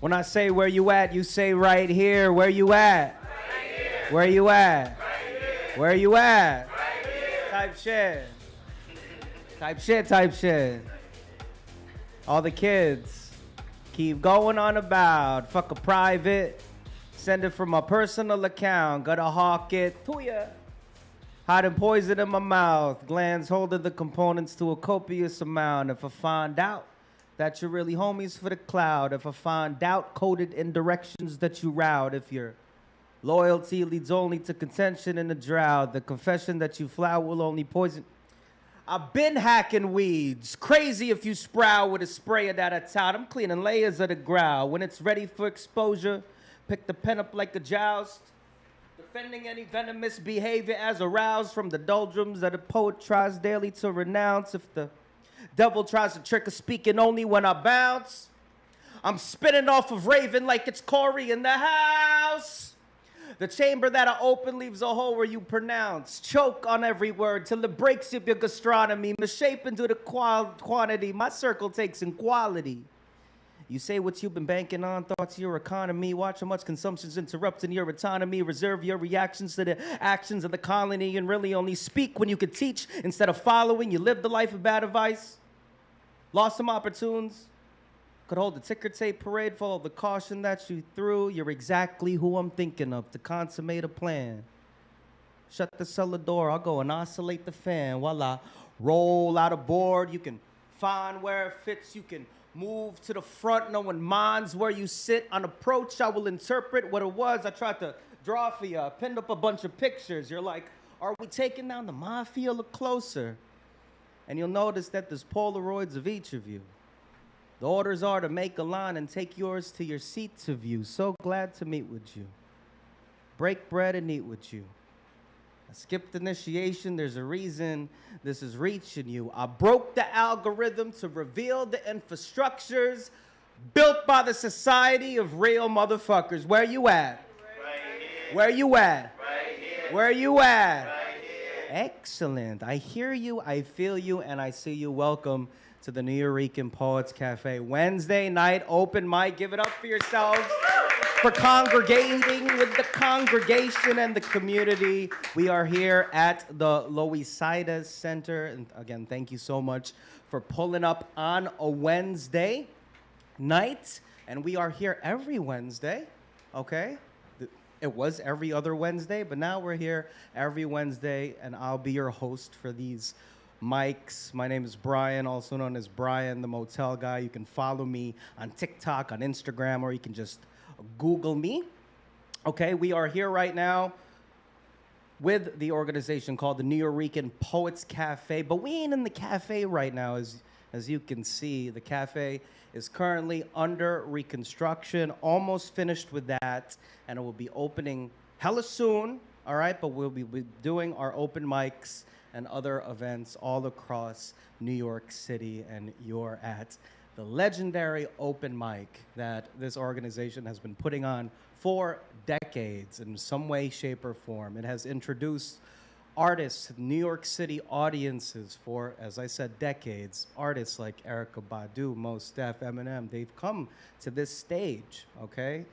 When I say where you at, you say right here. Where you at? Right here. Where you at? Right here. Where you at? Right here. Type shit. Type shit, type shit. All the kids, keep going on about. Fuck a private. Send it from my personal account. Gotta hawk it to ya. Hiding poison in my mouth. Glands holding the components to a copious amount. If I find out that you're really homies for the cloud. If I find doubt coded in directions that you route. If your loyalty leads only to contention in the drought. The confession that you flout will only poison. I've been hacking weeds. Crazy if you sprout with a sprayer that I tout. I'm cleaning layers of the ground. When it's ready for exposure, pick the pen up like a joust. Defending any venomous behavior as aroused from the doldrums that a poet tries daily to renounce. If the devil tries to trick us, speaking only when I bounce. I'm spinning off of Raven like it's Corey in the house. The chamber that I open leaves a hole where you pronounce. Choke on every word till it breaks up your gastronomy. Misshapen to the quantity. My circle takes in quality. You say what you've been banking on, thoughts of your economy. Watch how much consumption's interrupting your autonomy. Reserve your reactions to the actions of the colony and really only speak when you can teach instead of following. You live the life of bad advice. Lost some opportunities. Could hold the ticker tape parade for all the caution that you threw. You're exactly who I'm thinking of to consummate a plan. Shut the cellar door. I'll go and oscillate the fan while I roll out a board. You can find where it fits. You can move to the front. No one minds where you sit. On approach, I will interpret what it was I tried to draw for you. I pinned up a bunch of pictures. You're like, are we taking down the mafia? Look closer. And you'll notice that there's Polaroids of each of you. The orders are to make a line and take yours to your seats of you. So glad to meet with you. Break bread and eat with you. I skipped initiation. There's a reason this is reaching you. I broke the algorithm to reveal the infrastructures built by the society of real motherfuckers. Where you at? Right here. Where you at? Right here. Where you at? Right here. Excellent. I hear you, I feel you, and I see you. Welcome to the Nuyorican Poets Cafe. Wednesday night open mic. Give it up for yourselves for congregating with the congregation and the community. We are here at the Loisaida Center. And again, thank you so much for pulling up on a Wednesday night. And we are here every Wednesday, okay? It was every other Wednesday, but now we're here every Wednesday, and I'll be your host for these mics. My name is Brian, also known as Brian, the Motel Guy. You can follow me on TikTok, on Instagram, or you can just Google me. Okay, we are here right now with the organization called the Nuyorican Poets Cafe, but we ain't in the cafe right now, as you can see. The cafe is currently under reconstruction, almost finished with that, and it will be opening hella soon, all right? But we'll be doing our open mics and other events all across New York City, and you're at the legendary open mic that this organization has been putting on for decades in some way, shape, or form. It has introduced artists to New York City audiences for, as I said, decades. Artists like Erykah Badu, Mos Def, Eminem, they've come to this stage, okay?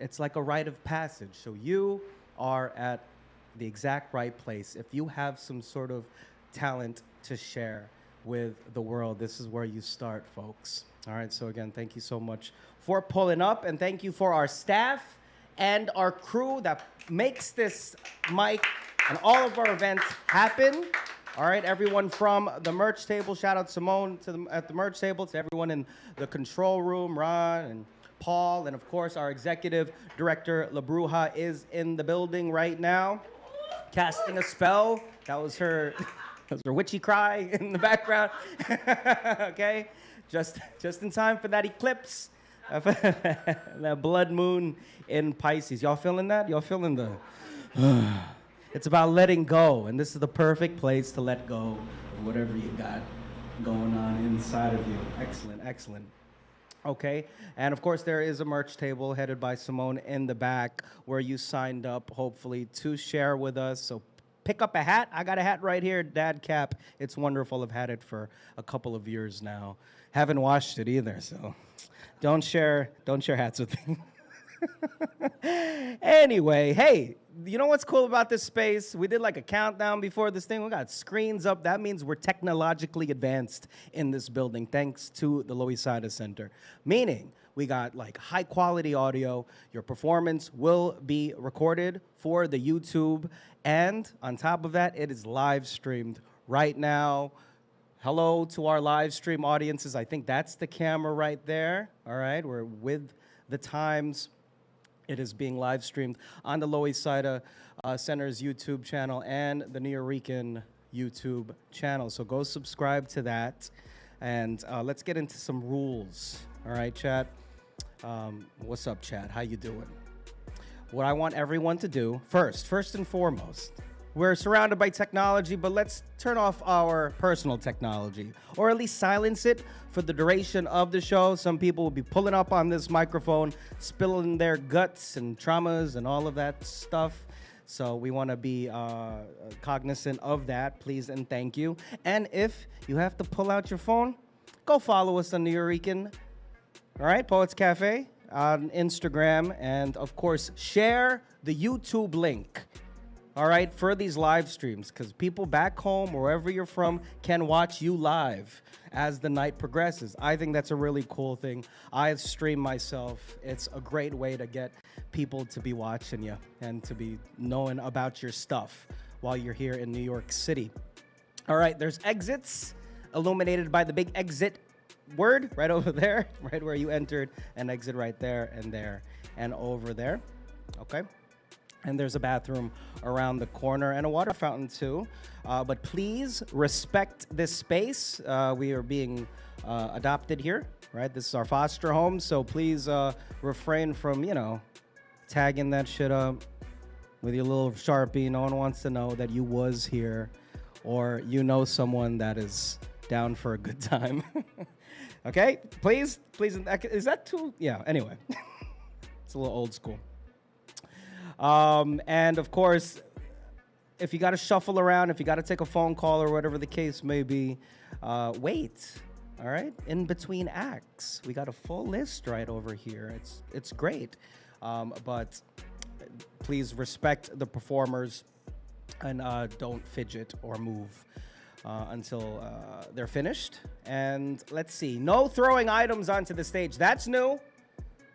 It's like a rite of passage. So you are at the exact right place. If you have some sort of talent to share with the world, this is where you start, folks. All right, so again, thank you so much for pulling up, and thank you for our staff and our crew that makes this mic and all of our events happen. All right, everyone from the merch table, shout out Simone at the merch table, to everyone in the control room, Ron and Paul, and of course our executive director, La Bruja, is in the building right now, casting a spell. That was her witchy cry in the background. Okay, just in time for that eclipse, that blood moon in Pisces. Y'all feeling that? Y'all feeling the? It's about letting go, and this is the perfect place to let go of whatever you got going on inside of you. Excellent, excellent. Okay, and of course there is a merch table headed by Simone in the back where you signed up, hopefully, to share with us. So pick up a hat. I got a hat right here, Dad Cap. It's wonderful. I've had it for a couple of years now. Haven't washed it either, so don't share hats with me. Anyway, hey, you know what's cool about this space? We did like a countdown before this thing. We got screens up. That means we're technologically advanced in this building, thanks to the Loisaida Center. Meaning, we got like high quality audio. Your performance will be recorded for the YouTube. And on top of that, it is live streamed right now. Hello to our live stream audiences. I think that's the camera right there. All right, we're with the times. It is being live streamed on the Loisaida Center's YouTube channel and the Nuyorican YouTube channel. So go subscribe to that. And let's get into some rules. All right, chat. What's up, chat? How you doing? What I want everyone to do, first and foremost, we're surrounded by technology, but let's turn off our personal technology, or at least silence it for the duration of the show. Some people will be pulling up on this microphone, spilling their guts and traumas and all of that stuff. So we want to be cognizant of that, please and thank you. And if you have to pull out your phone, go follow us on Nuyorican, all right, Poets Cafe on Instagram, and of course, share the YouTube link. All right, for these live streams, because people back home, wherever you're from, can watch you live as the night progresses. I think that's a really cool thing. I stream myself. It's a great way to get people to be watching you and to be knowing about your stuff while you're here in New York City. All right, there's exits illuminated by the big exit word right over there, right where you entered, and exit right there and over there. Okay. And there's a bathroom around the corner and a water fountain too. But please respect this space. We are being adopted here, right? This is our foster home. So please refrain from, tagging that shit up with your little Sharpie. No one wants to know that you was here, or someone that is down for a good time. Okay? Please. Is that too? Yeah, anyway. It's a little old school. And of course, if you got to shuffle around, if you got to take a phone call or whatever the case may be, wait, all right? In between acts, we got a full list right over here. It's great, but please respect the performers and don't fidget or move until they're finished. And let's see, no throwing items onto the stage. That's new.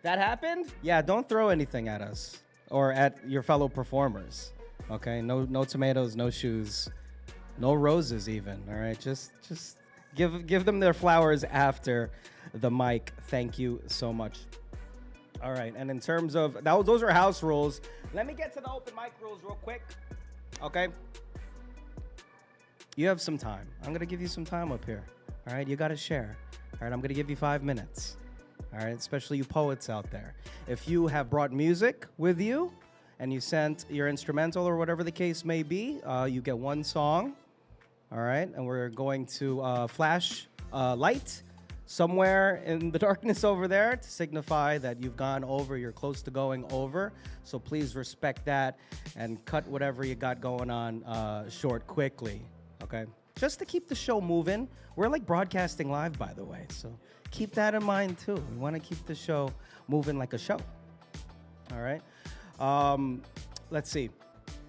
That happened? Yeah, don't throw anything at us or at your fellow performers, okay? No tomatoes, no shoes, no roses even, all right? Just give them their flowers after the mic. Thank you so much. All right, and in terms of, those are house rules. Let me get to the open mic rules real quick, okay? You have some time. I'm gonna give you some time up here, all right? You gotta share, all right? I'm gonna give you 5 minutes. All right, especially you poets out there. If you have brought music with you and you sent your instrumental or whatever the case may be, you get one song. All right, and we're going to flash light somewhere in the darkness over there to signify that you've gone over, you're close to going over. So please respect that and cut whatever you got going on short quickly, okay? Just to keep the show moving. We're like broadcasting live, by the way, so keep that in mind too. We want to keep the show moving like a show. All right. Let's see.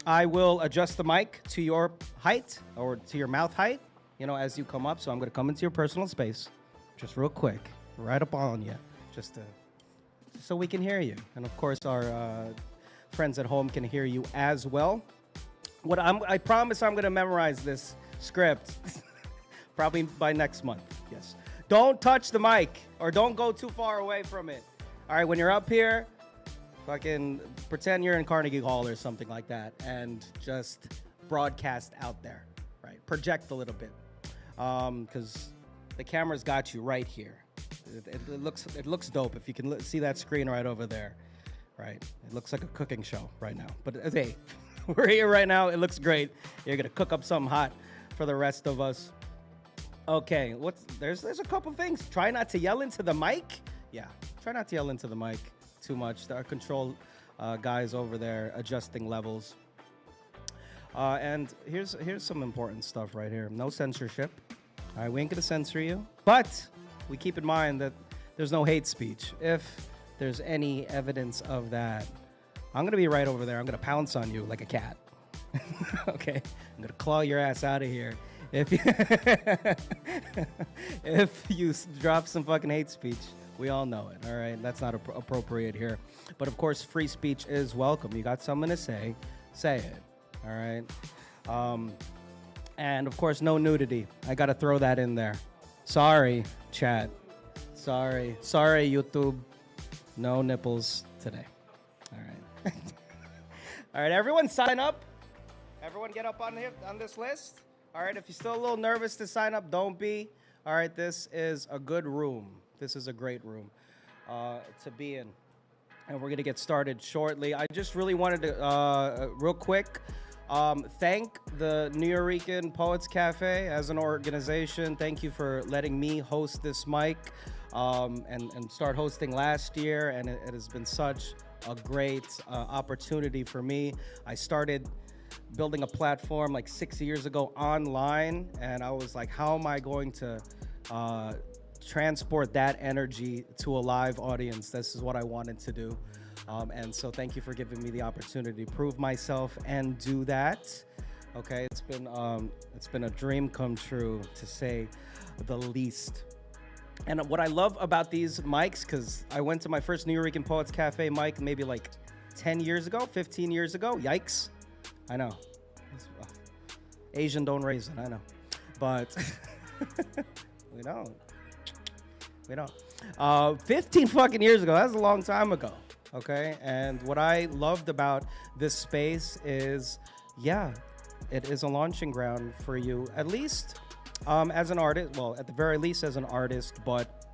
I will adjust the mic to your height or to your mouth height, as you come up. So I'm going to come into your personal space, just real quick, right up on you, just so we can hear you. And of course, our friends at home can hear you as well. I promise I'm going to memorize this script probably by next month. Yes. Don't touch the mic or don't go too far away from it. All right, when you're up here, fucking pretend you're in Carnegie Hall or something like that and just broadcast out there, right? Project a little bit because the camera's got you right here. It looks dope if you can see that screen right over there, right? It looks like a cooking show right now. But hey, we're here right now. It looks great. You're going to cook up something hot for the rest of us. Okay, there's a couple things. Try not to yell into the mic. Yeah, try not to yell into the mic too much. There are control guys over there adjusting levels. And here's some important stuff right here. No censorship. All right, we ain't gonna censor you, but we keep in mind that there's no hate speech. If there's any evidence of that, I'm gonna be right over there. I'm gonna pounce on you like a cat. Okay, I'm gonna claw your ass out of here if you if you drop some fucking hate speech. We all know it. All right, that's not appropriate here. But of course, free speech is welcome. You got something to say it. All right. And of course, no nudity. I gotta throw that in there. Sorry, chat. Sorry, YouTube. No nipples today. All right. All right, everyone sign up. Everyone get up on this list. All right, if you're still a little nervous to sign up, don't be. All right, this is a good room. This is a great room to be in. And we're going to get started shortly. I just really wanted to, real quick, thank the Nuyorican Poets Cafe as an organization. Thank you for letting me host this mic and start hosting last year. And it has been such a great opportunity for me. I started building a platform like 6 years ago online. And I was like, how am I going to transport that energy to a live audience? This is what I wanted to do. And so thank you for giving me the opportunity to prove myself and do that. Okay, it's been a dream come true, to say the least. And what I love about these mics, because I went to my first Nuyorican Poets Cafe mic maybe like 10 years ago, 15 years ago. Yikes. I know. Asian don't raisin, I know. But we don't. 15 fucking years ago. That's a long time ago. Okay. And what I loved about this space is, yeah, it is a launching ground for you, at least as an artist. Well, at the very least as an artist, but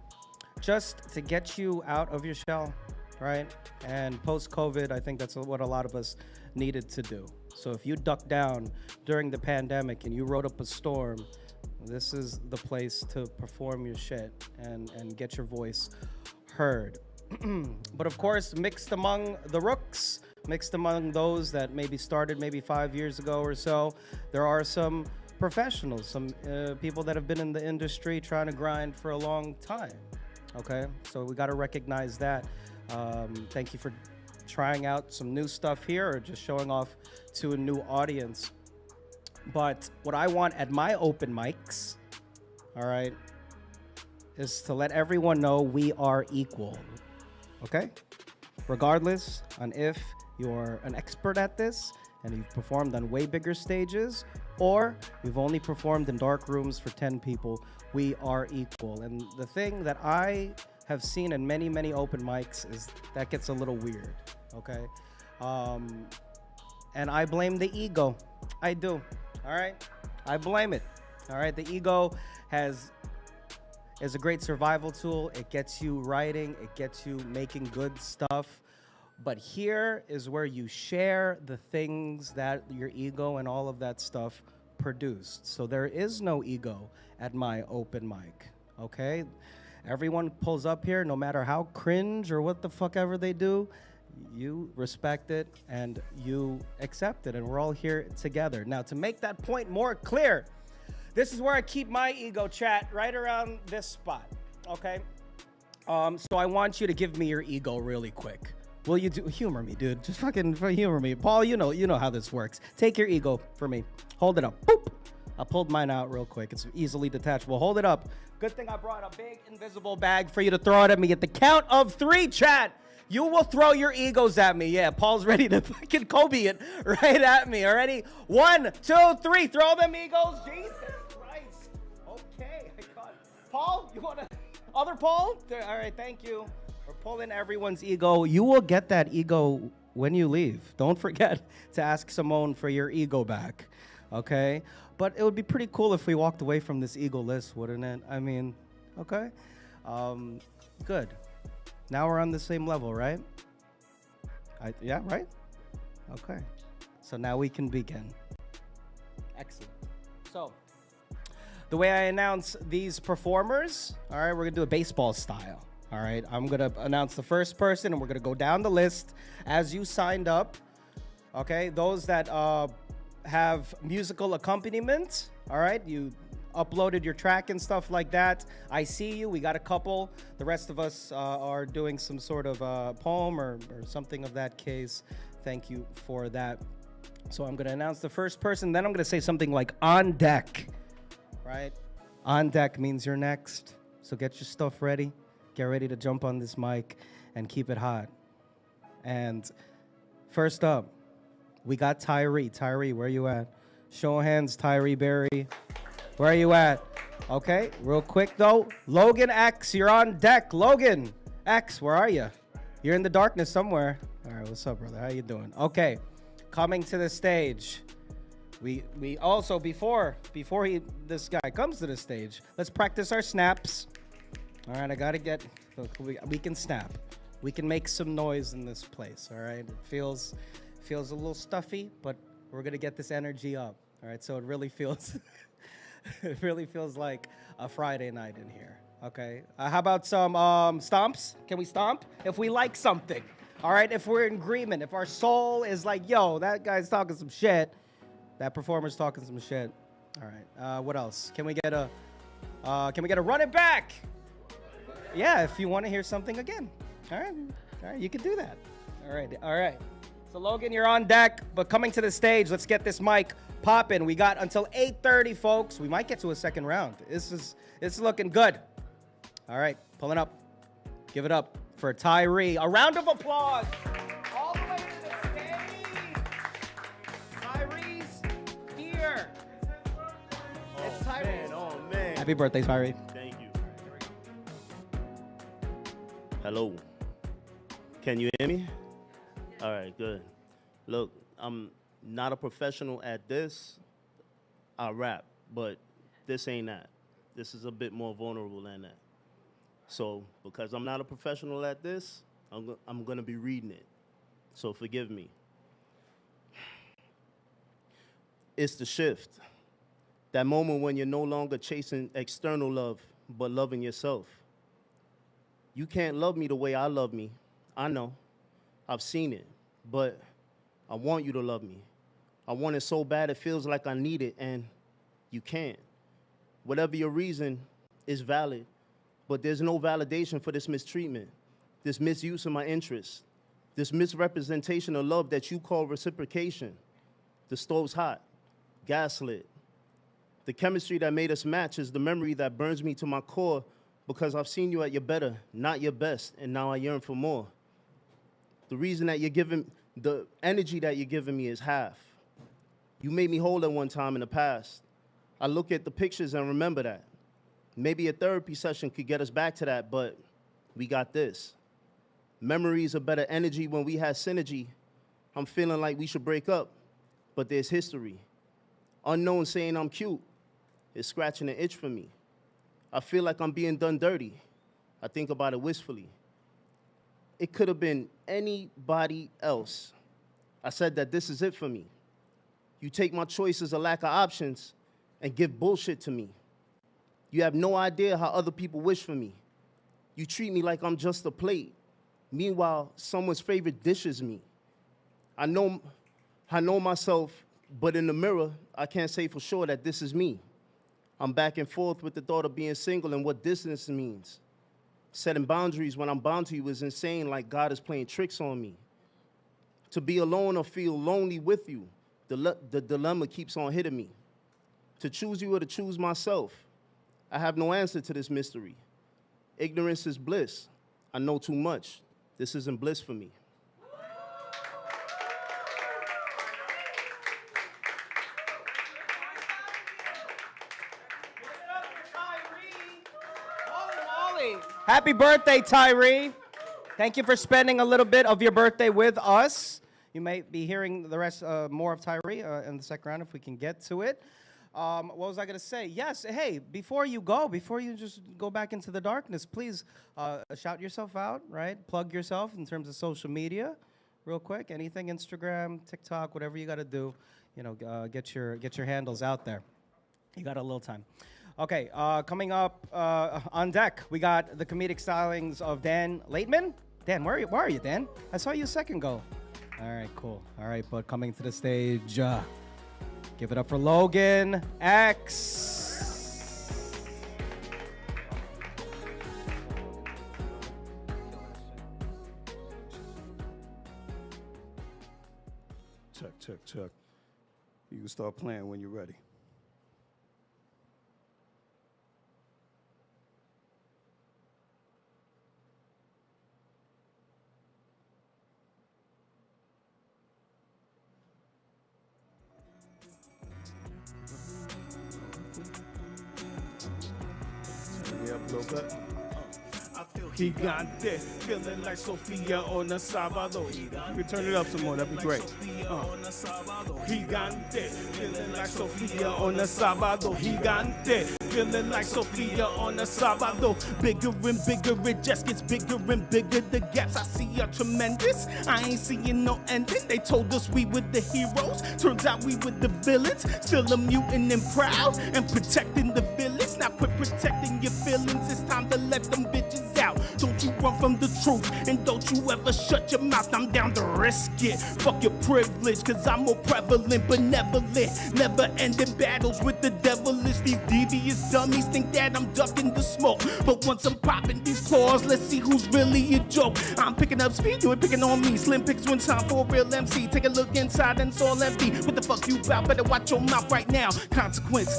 just to get you out of your shell, right? And post-COVID, I think that's what a lot of us needed to do. So if you ducked down during the pandemic and you rode up a storm, this is the place to perform your shit and get your voice heard. But of course, mixed among the rooks, mixed among those that maybe started maybe 5 years ago or so, there are some professionals, some people that have been in the industry trying to grind for a long time. Okay, so we got to recognize that. Thank you for trying out some new stuff here or just showing off to a new audience. But what I want at my open mics, all right, is to let everyone know we are equal, okay? Regardless on if you're an expert at this and you've performed on way bigger stages or you've only performed in dark rooms for 10 people, we are equal. And the thing that I have seen in many, many open mics is that gets a little weird, okay? And I blame the ego. I do. All right, I blame it. All right, the ego is a great survival tool. It gets you writing, it gets you making good stuff. But here is where you share the things that your ego and all of that stuff produced. So there is no ego at my open mic. Okay, everyone pulls up here, no matter how cringe or what the fuck ever they do. You respect it and you accept it, and we're all here together. Now, to make that point more clear, this is where I keep my ego, chat, right around this spot, okay? So I want you to give me your ego really quick. Will you humor me, dude? Just fucking humor me. Paul, you know how this works. Take your ego for me. Hold it up. Boop. I pulled mine out real quick. It's easily detachable. Hold it up. Good thing I brought a big invisible bag for you to throw it at me. At the count of 3, chat, you will throw your egos at me. Yeah, Paul's ready to fucking Kobe it right at me already. 1, 2, 3. Throw them egos. Jesus Christ. Okay, I got it. Paul, you want to... Other Paul? All right, thank you. We're pulling everyone's ego. You will get that ego when you leave. Don't forget to ask Simone for your ego back, okay? But it would be pretty cool if we walked away from this ego list, wouldn't it? I mean, okay? Good. Now we're on the same level, right? Yeah, right? Okay. So now we can begin. Excellent. So, the way I announce these performers, all right, we're going to do a baseball style. All right, I'm going to announce the first person, and we're going to go down the list as you signed up. Okay, those that have musical accompaniment. All right, you uploaded your track and stuff like that. I see you. We got a couple. The rest of us are doing some sort of poem or something of that case. Thank you for that. So I'm going to announce the first person. Then I'm going to say something like on deck, right? On deck means you're next. So get your stuff ready. Get ready to jump on this mic and keep it hot. And first up, we got Tyree. Tyree, where you at? Show of hands, Tyree Breary. Where are you at? Okay, real quick though. Logan X, you're on deck. Logan X, where are you? You're in the darkness somewhere. All right, what's up, brother? How you doing? Okay, coming to the stage. We also, before this guy comes to the stage, let's practice our snaps. All right, I gotta get, we can snap. We can make some noise in this place, all right? It feels a little stuffy, but we're gonna get this energy up, all right? So it really feels, it really feels like a Friday night in here, okay? How about some stomps? Can we stomp? If we like something, all right? If we're in agreement, if our soul is like, yo, that guy's talking some shit, that performer's talking some shit. All right, what else? Can we get a run it back? Yeah, if you want to hear something again. All right, you can do that. All right. So Logan, you're on deck, but coming to the stage, let's get this mic popping. We got until 8:30, folks. We might get to a second round. This is looking good. All right, pulling up. Give it up for Tyree. A round of applause. All the way to the stage. Tyree's here. It's Tyree. Oh man. Happy birthday, Tyree. Thank you. Hello. Can you hear me? All right, good. Look, I'm not a professional at this. I rap, but this ain't that. This is a bit more vulnerable than that. So, because I'm not a professional at this, I'm going to be reading it. So forgive me. It's the shift. That moment when you're no longer chasing external love, but loving yourself. You can't love me the way I love me. I know. I've seen it. But I want you to love me. I want it so bad it feels like I need it, and you can't. Whatever your reason is valid, but there's no validation for this mistreatment, this misuse of my interests, this misrepresentation of love that you call reciprocation. The stove's hot, gaslit. The chemistry that made us match is the memory that burns me to my core because I've seen you at your better, not your best, and now I yearn for more. The reason that you're giving, the energy that you're giving me is half. You made me whole at one time in the past. I look at the pictures and remember that. Maybe a therapy session could get us back to that, but we got this. Memories of better energy when we had synergy. I'm feeling like we should break up, but there's history. Unknown saying I'm cute is scratching an itch for me. I feel like I'm being done dirty. I think about it wistfully. It could have been anybody else. I said that this is it for me. You take my choice as a lack of options and give bullshit to me. You have no idea how other people wish for me. You treat me like I'm just a plate. Meanwhile, someone's favorite dish is me. I know myself, but in the mirror, I can't say for sure that this is me. I'm back and forth with the thought of being single and what distance means. Setting boundaries when I'm bound to you is insane, like God is playing tricks on me. To be alone or feel lonely with you, the dilemma keeps on hitting me. To choose you or to choose myself, I have no answer to this mystery. Ignorance is bliss. I know too much. This isn't bliss for me. Happy birthday, Tyree. Thank you for spending a little bit of your birthday with us. You may be hearing the rest more of Tyree in the second round if we can get to it. What was I going to say? Yes, hey, before you just go back into the darkness, please shout yourself out, right? Plug yourself in terms of social media real quick. Anything, Instagram, TikTok, whatever you got to do, get your handles out there. You got a little time. Okay, coming up on deck, we got the comedic stylings of Dan Laitman. Dan, where are you, Dan? I saw you a second ago. All right, cool. All right, but coming to the stage, Give it up for Logan X. Check. You can start playing when you're ready. Turn me up a little bit. Gigante, feeling like Sofia on the Sabado. You can turn it up some more, that'd be great. Gigante, feeling like Sofia on the Sabado. Gigante, feeling like Sofia on the Sabado. Bigger and bigger, it just gets bigger and bigger. The gaps I see are tremendous. I ain't seeing no ending. They told us we were the heroes. Turns out we were the villains. Still a mutant and proud and protecting the village. Now quit protecting your feelings. It's time to let them bitches out. Don't you run from the truth, and don't you ever shut your mouth. I'm down to risk it. Fuck your privilege, cause I'm more prevalent, benevolent. Never ending battles with the devilish. These devious dummies think that I'm ducking the smoke, but once I'm popping these claws, let's see who's really a joke. I'm picking up speed, you ain't picking on me. Slim picks when time for a real MC. Take a look inside and it's all empty. What the fuck you about? Better watch your mouth right now. Consequence.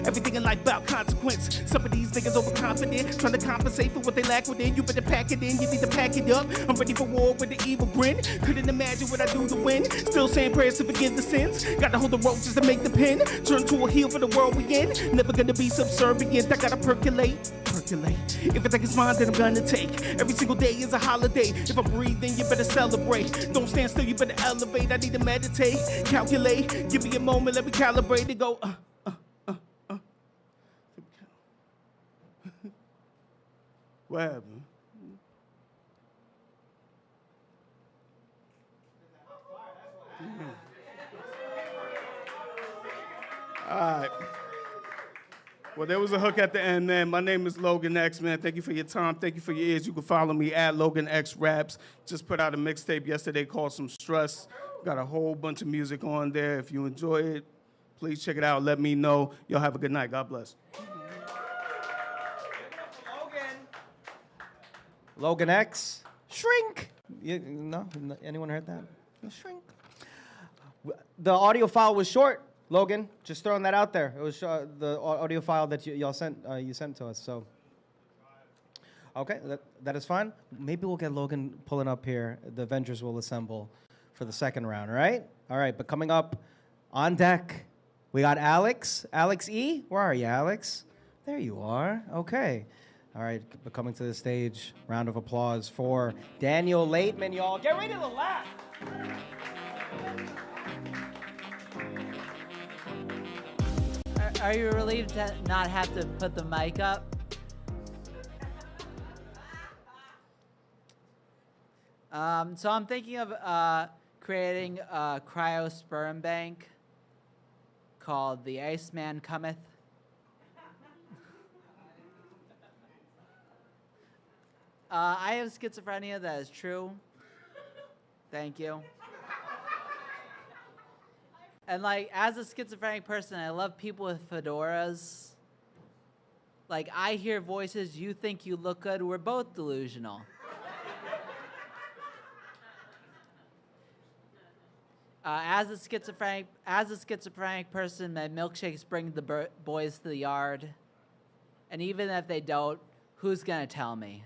Everything in life about consequence. Some of these niggas overconfident, trying to compensate for what they lack within. You better pack it in, you need to pack it up. I'm ready for war with the evil grin. Couldn't imagine what I do to win. Still saying prayers to forgive the sins. Gotta hold the rope just to make the pin. Turn to a heel for the world we in. Never gonna be subservient. I gotta percolate. If I take it's mine, then I'm gonna take. Every single day is a holiday. If I'm breathing, you better celebrate. Don't stand still, you better elevate. I need to meditate, calculate. Give me a moment, let me calibrate and go. What happened? All right. Well, there was a hook at the end, man. My name is Logan X, man. Thank you for your time. Thank you for your ears. You can follow me at Logan X Raps. Just put out a mixtape yesterday called Some Stress. Got a whole bunch of music on there. If you enjoy it, please check it out. Let me know. Y'all have a good night. God bless. Logan X, shrink. No, anyone heard that? Shrink. The audio file was short, Logan. Just throwing that out there. It was the audio file that you sent to us. So, okay, that is fine. Maybe we'll get Logan pulling up here. The Avengers will assemble for the second round, right? All right, but coming up on deck, we got Alex. Alex E. Where are you, Alex? There you are. Okay. All right, but coming to the stage, round of applause for Daniel Laitman, y'all. Get ready to laugh. Are you relieved to not have to put the mic up? So I'm thinking of creating a cryosperm bank called The Iceman Cometh. I have schizophrenia, that is true. Thank you. And like, as a schizophrenic person, I love people with fedoras. Like, I hear voices, you think you look good, we're both delusional. As a schizophrenic person, my milkshakes bring the boys to the yard. And even if they don't, who's gonna tell me?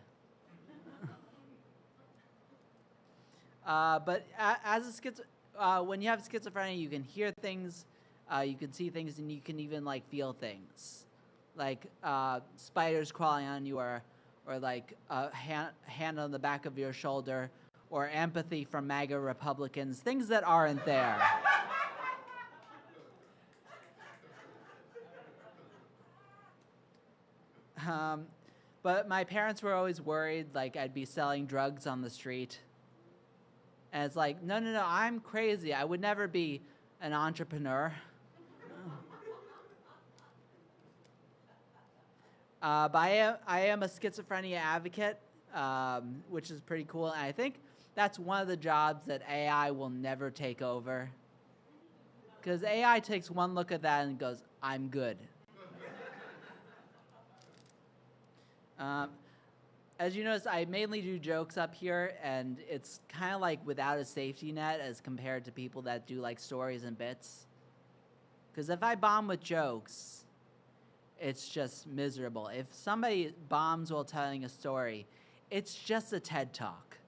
But when you have schizophrenia, you can hear things, you can see things, and you can even like feel things, like spiders crawling on you, or like a hand on the back of your shoulder, or empathy from MAGA Republicans, things that aren't there. But my parents were always worried like I'd be selling drugs on the street. And it's like, no, I'm crazy. I would never be an entrepreneur. But I am a schizophrenia advocate, which is pretty cool. And I think that's one of the jobs that AI will never take over. Because AI takes one look at that and goes, I'm good. As you notice, I mainly do jokes up here, and it's kind of like without a safety net as compared to people that do like stories and bits. Because if I bomb with jokes, it's just miserable. If somebody bombs while telling a story, it's just a TED Talk.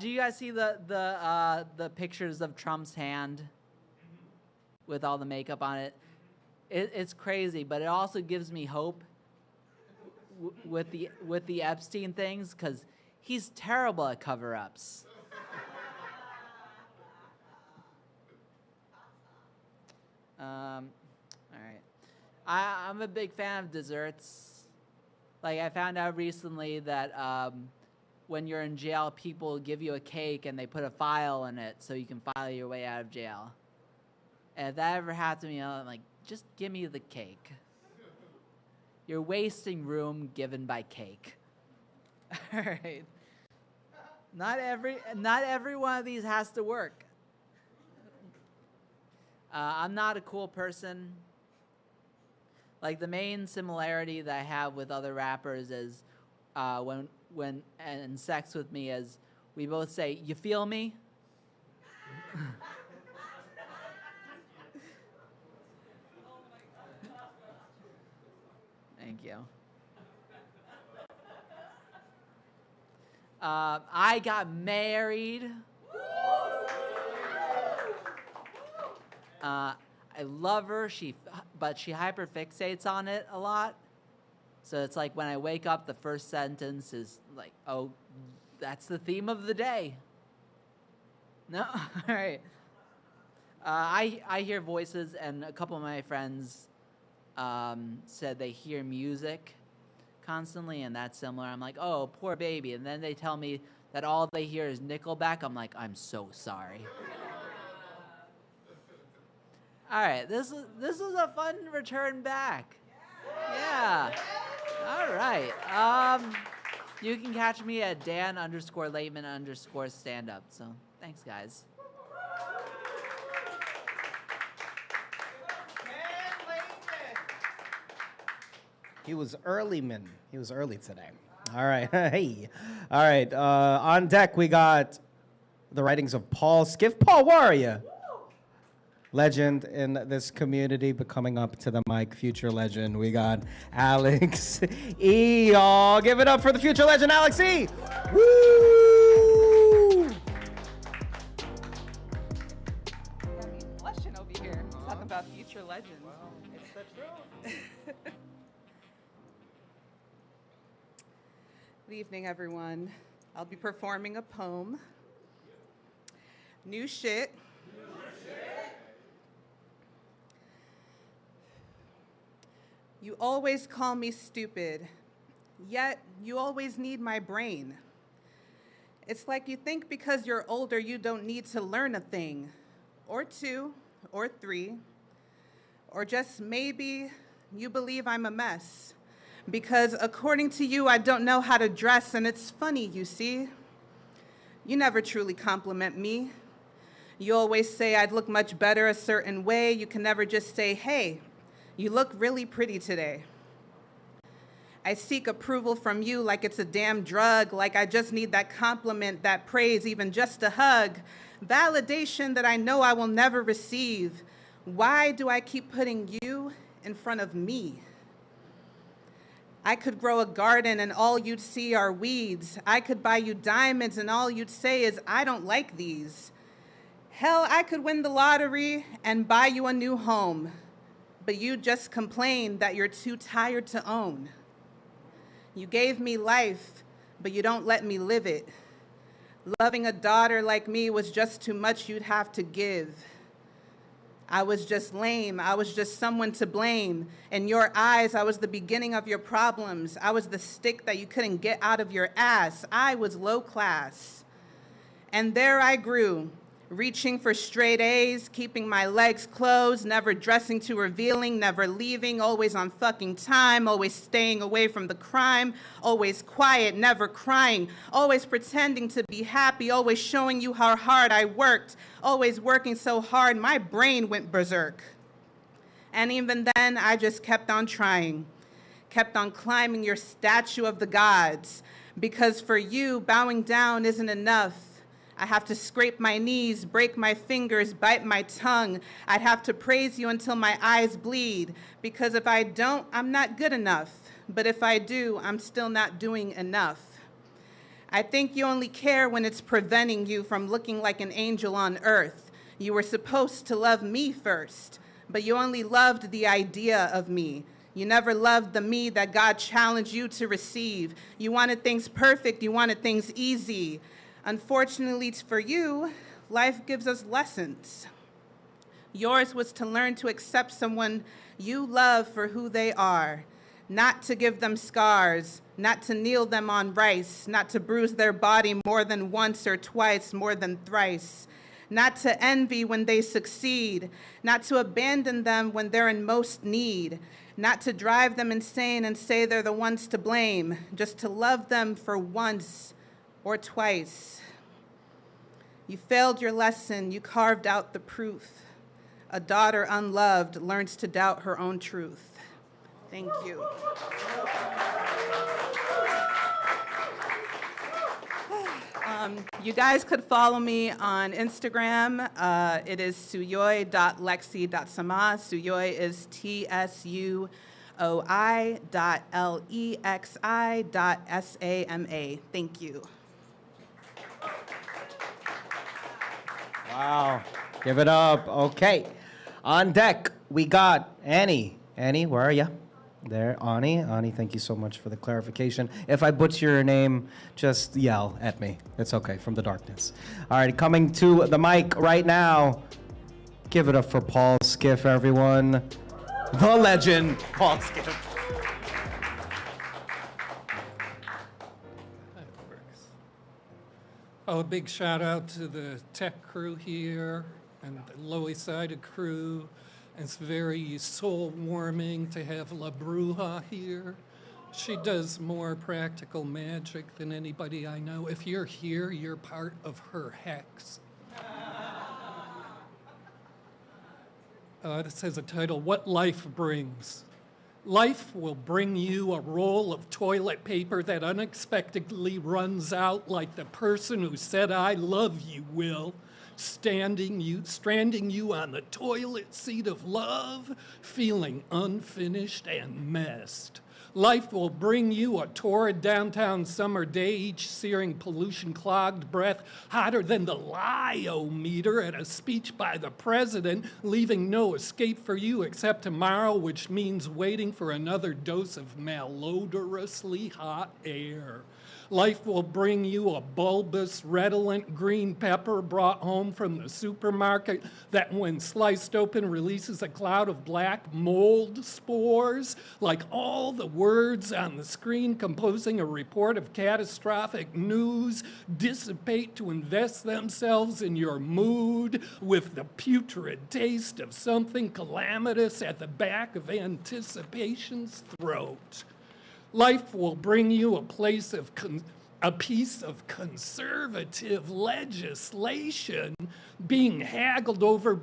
Do you guys see the pictures of Trump's hand with all the makeup on it? It's crazy, but it also gives me hope with the Epstein things, because he's terrible at cover-ups. All right. I'm a big fan of desserts. Like, I found out recently that when you're in jail, people give you a cake and they put a file in it so you can file your way out of jail. And if that ever happened to me, I'm like, just give me the cake. You're wasting room given by cake. All right. Not every one of these has to work. I'm not a cool person. Like, the main similarity that I have with other rappers is when and sex with me is we both say, "You feel me?" Thank you. I got married. I love her, but she hyperfixates on it a lot. So it's like when I wake up, the first sentence is like, oh, that's the theme of the day. No? All right. I hear voices, and a couple of my friends said they hear music constantly, and that's similar. I'm like, oh, poor baby. And then they tell me that all they hear is Nickelback. I'm like, I'm so sorry. All right, this was a fun return back. Yeah. All right. You can catch me at Dan_Laitman_standup. So thanks, guys. He was early, man. He was early today. All right. Hey. All right. On deck, we got the writings of Paul Skiff. Paul, where are you? Legend in this community, but coming up to the mic, future legend. We got Alex E. Y'all give it up for the future legend, Alex E. Woo! Got me blushing over here. Talk about future legends. Wow, it's the truth. Good evening, everyone. I'll be performing a poem. New shit. You always call me stupid, yet you always need my brain. It's like you think because you're older you don't need to learn a thing, or two, or three, or just maybe you believe I'm a mess. Because according to you, I don't know how to dress, and it's funny, you see. You never truly compliment me. You always say I'd look much better a certain way. You can never just say, hey, you look really pretty today. I seek approval from you like it's a damn drug, like I just need that compliment, that praise, even just a hug, validation that I know I will never receive. Why do I keep putting you in front of me? I could grow a garden and all you'd see are weeds. I could buy you diamonds and all you'd say is, I don't like these. Hell, I could win the lottery and buy you a new home. But you just complain that you're too tired to own. You gave me life, but you don't let me live it. Loving a daughter like me was just too much you'd have to give. I was just lame. I was just someone to blame. In your eyes, I was the beginning of your problems. I was the stick that you couldn't get out of your ass. I was low class. And there I grew, Reaching for straight A's, keeping my legs closed, never dressing too revealing, never leaving, always on fucking time, always staying away from the crime, always quiet, never crying, always pretending to be happy, always showing you how hard I worked, always working so hard my brain went berserk. And even then, I just kept on trying, kept on climbing your statue of the gods, because for you, bowing down isn't enough. I have to scrape my knees, break my fingers, bite my tongue. I'd have to praise you until my eyes bleed, because if I don't, I'm not good enough. But if I do, I'm still not doing enough. I think you only care when it's preventing you from looking like an angel on earth. You were supposed to love me first, but you only loved the idea of me. You never loved the me that God challenged you to receive. You wanted things perfect, you wanted things easy. Unfortunately for you, life gives us lessons. Yours was to learn to accept someone you love for who they are, not to give them scars, not to kneel them on rice, not to bruise their body more than once or twice, more than thrice, not to envy when they succeed, not to abandon them when they're in most need, not to drive them insane and say they're the ones to blame, just to love them for once or twice. You failed your lesson, you carved out the proof. A daughter unloved learns to doubt her own truth. Thank you. You guys could follow me on Instagram. It is suyoi.lexi.sama. Suyoi is TSUOI.LEXI.SAMA. Thank you. Wow. Give it up. Okay. On deck, we got Annie. Annie, where are you? There, Ani. Ani, thank you so much for the clarification. If I butcher your name, just yell at me. It's okay, from the darkness. All right, coming to the mic right now. Give it up for Paul Skiff, everyone. The legend, Paul Skiff. That works. Oh, a big shout out to the tech crew here and the Loisaida crew. It's very soul-warming to have La Bruja here. She does more practical magic than anybody I know. If you're here, you're part of her hex. This has a title, What Life Brings. Life will bring you a roll of toilet paper that unexpectedly runs out like the person who said, I love you will. Stranding you on the toilet seat of love, feeling unfinished and messed. Life will bring you a torrid downtown summer day, each searing pollution-clogged breath, hotter than the lie-o-meter at a speech by the president, leaving no escape for you except tomorrow, which means waiting for another dose of malodorously hot air. Life will bring you a bulbous, redolent green pepper brought home from the supermarket that, when sliced open, releases a cloud of black mold spores, like all the words on the screen composing a report of catastrophic news, dissipate to invest themselves in your mood with the putrid taste of something calamitous at the back of anticipation's throat. Life will bring you a piece of conservative legislation being haggled over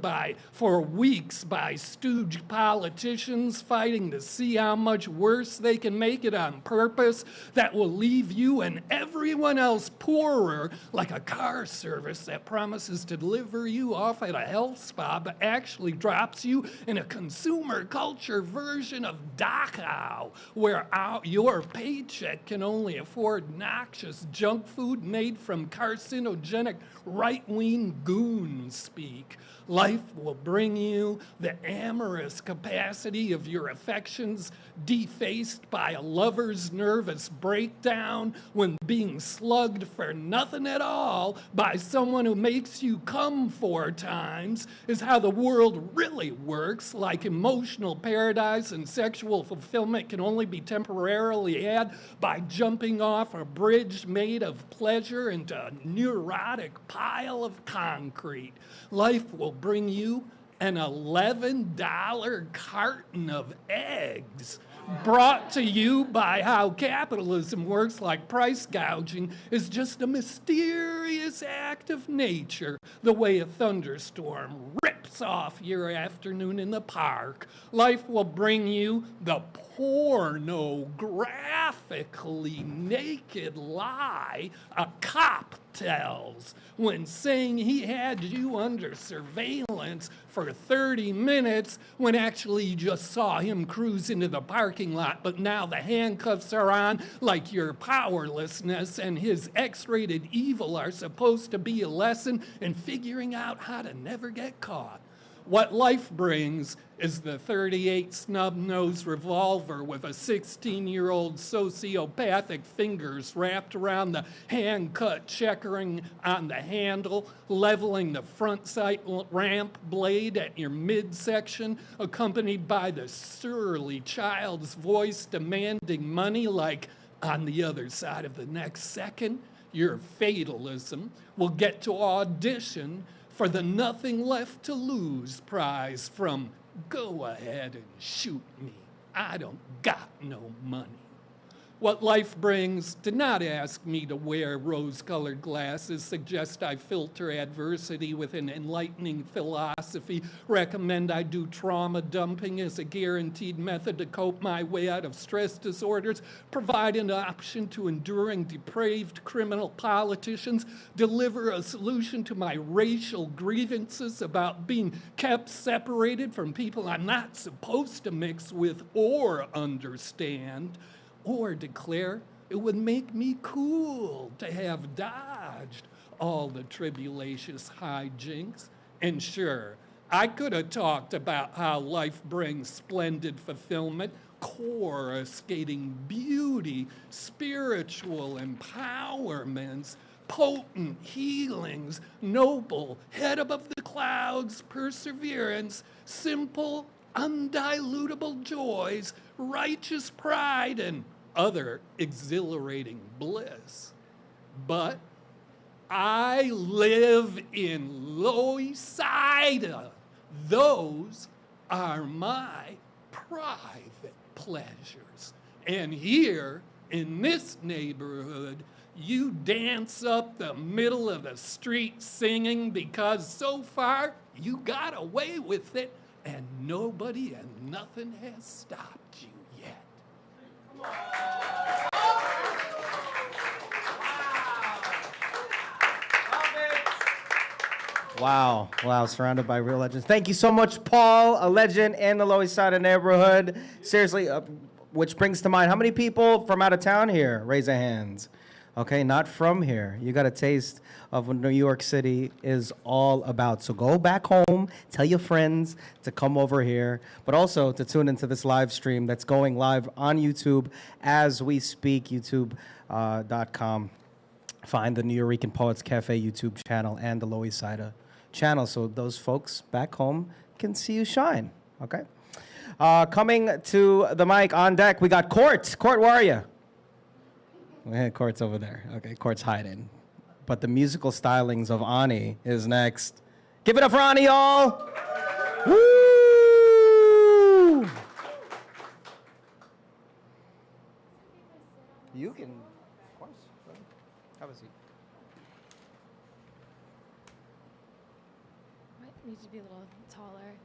for weeks by stooge politicians fighting to see how much worse they can make it on purpose, that will leave you and everyone else poorer, like a car service that promises to deliver you off at a health spa but actually drops you in a consumer culture version of Dachau, where your paycheck can only afford noxious junk food made from carcinogenic right-wing goons speak. Life will bring you the amorous capacity of your affections defaced by a lover's nervous breakdown when being slugged for nothing at all by someone who makes you come 4 times is how the world really works, like emotional paradise and sexual fulfillment can only be temporarily had by jumping off a bridge cage made of pleasure into a neurotic pile of concrete. Life will bring you an $11 carton of eggs. Brought to you by how capitalism works like price gouging is just a mysterious act of nature, the way a thunderstorm rips off your afternoon in the park. Life will bring you the pornographically naked lie a cop tells when saying he had you under surveillance for 30 minutes when actually you just saw him cruise into the parking lot, but now the handcuffs are on like your powerlessness and his X-rated evil are supposed to be a lesson in figuring out how to never get caught. What life brings is the 38 snub-nosed revolver with a 16-year-old sociopathic fingers wrapped around the hand-cut checkering on the handle, leveling the front sight ramp blade at your midsection, accompanied by the surly child's voice demanding money like, on the other side of the next second, your fatalism will get to audition for the Nothing Left to Lose prize from Go Ahead and Shoot Me. I don't got no money. What life brings did not ask me to wear rose-colored glasses, suggest I filter adversity with an enlightening philosophy, recommend I do trauma dumping as a guaranteed method to cope my way out of stress disorders, provide an option to enduring depraved criminal politicians, deliver a solution to my racial grievances about being kept separated from people I'm not supposed to mix with or understand, or declare it would make me cool to have dodged all the tribulatious hijinks. And sure, I could have talked about how life brings splendid fulfillment, coruscating beauty, spiritual empowerments, potent healings, noble, head above the clouds, perseverance, simple, undilutable joys, righteous pride, and other exhilarating bliss. But I live in Loisaida. Those are my private pleasures. And here in this neighborhood, you dance up the middle of the street singing because so far you got away with it and nobody and nothing has stopped you yet. Wow, surrounded by real legends. Thank you so much, Paul, a legend in the Loisaida neighborhood. Seriously, which brings to mind, how many people from out of town here? Raise their hands. Okay, not from here. You got a taste of what New York City is all about. So go back home, tell your friends to come over here, but also to tune into this live stream that's going live on YouTube as we speak, youtube.com. Find the Nuyorican Poets Cafe YouTube channel and the Loisaida channel so those folks back home can see you shine, okay? Coming to the mic on deck, we got Court. Court, where are you? Court's over there. Okay, Court's hiding. But the musical stylings of Ani is next. Give it up for Ani, y'all! Woo! You can, of course, have a seat. Might need to be a little taller.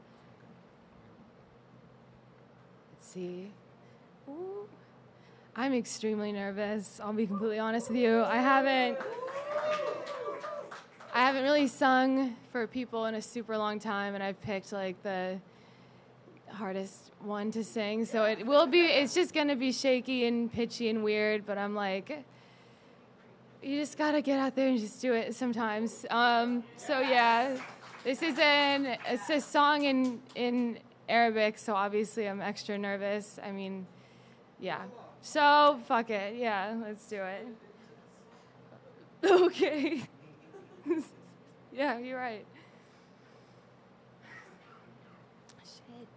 Let's see. Ooh. I'm extremely nervous. I'll be completely honest with you. I haven't really sung for people in a super long time, and I've picked like the hardest one to sing. So it's just gonna be shaky and pitchy and weird, but I'm like, you just gotta get out there and just do it sometimes. So yeah, it's a song in Arabic, so obviously I'm extra nervous. I mean, yeah. So, fuck it. Yeah, let's do it. Okay. Yeah, you're right. Shit.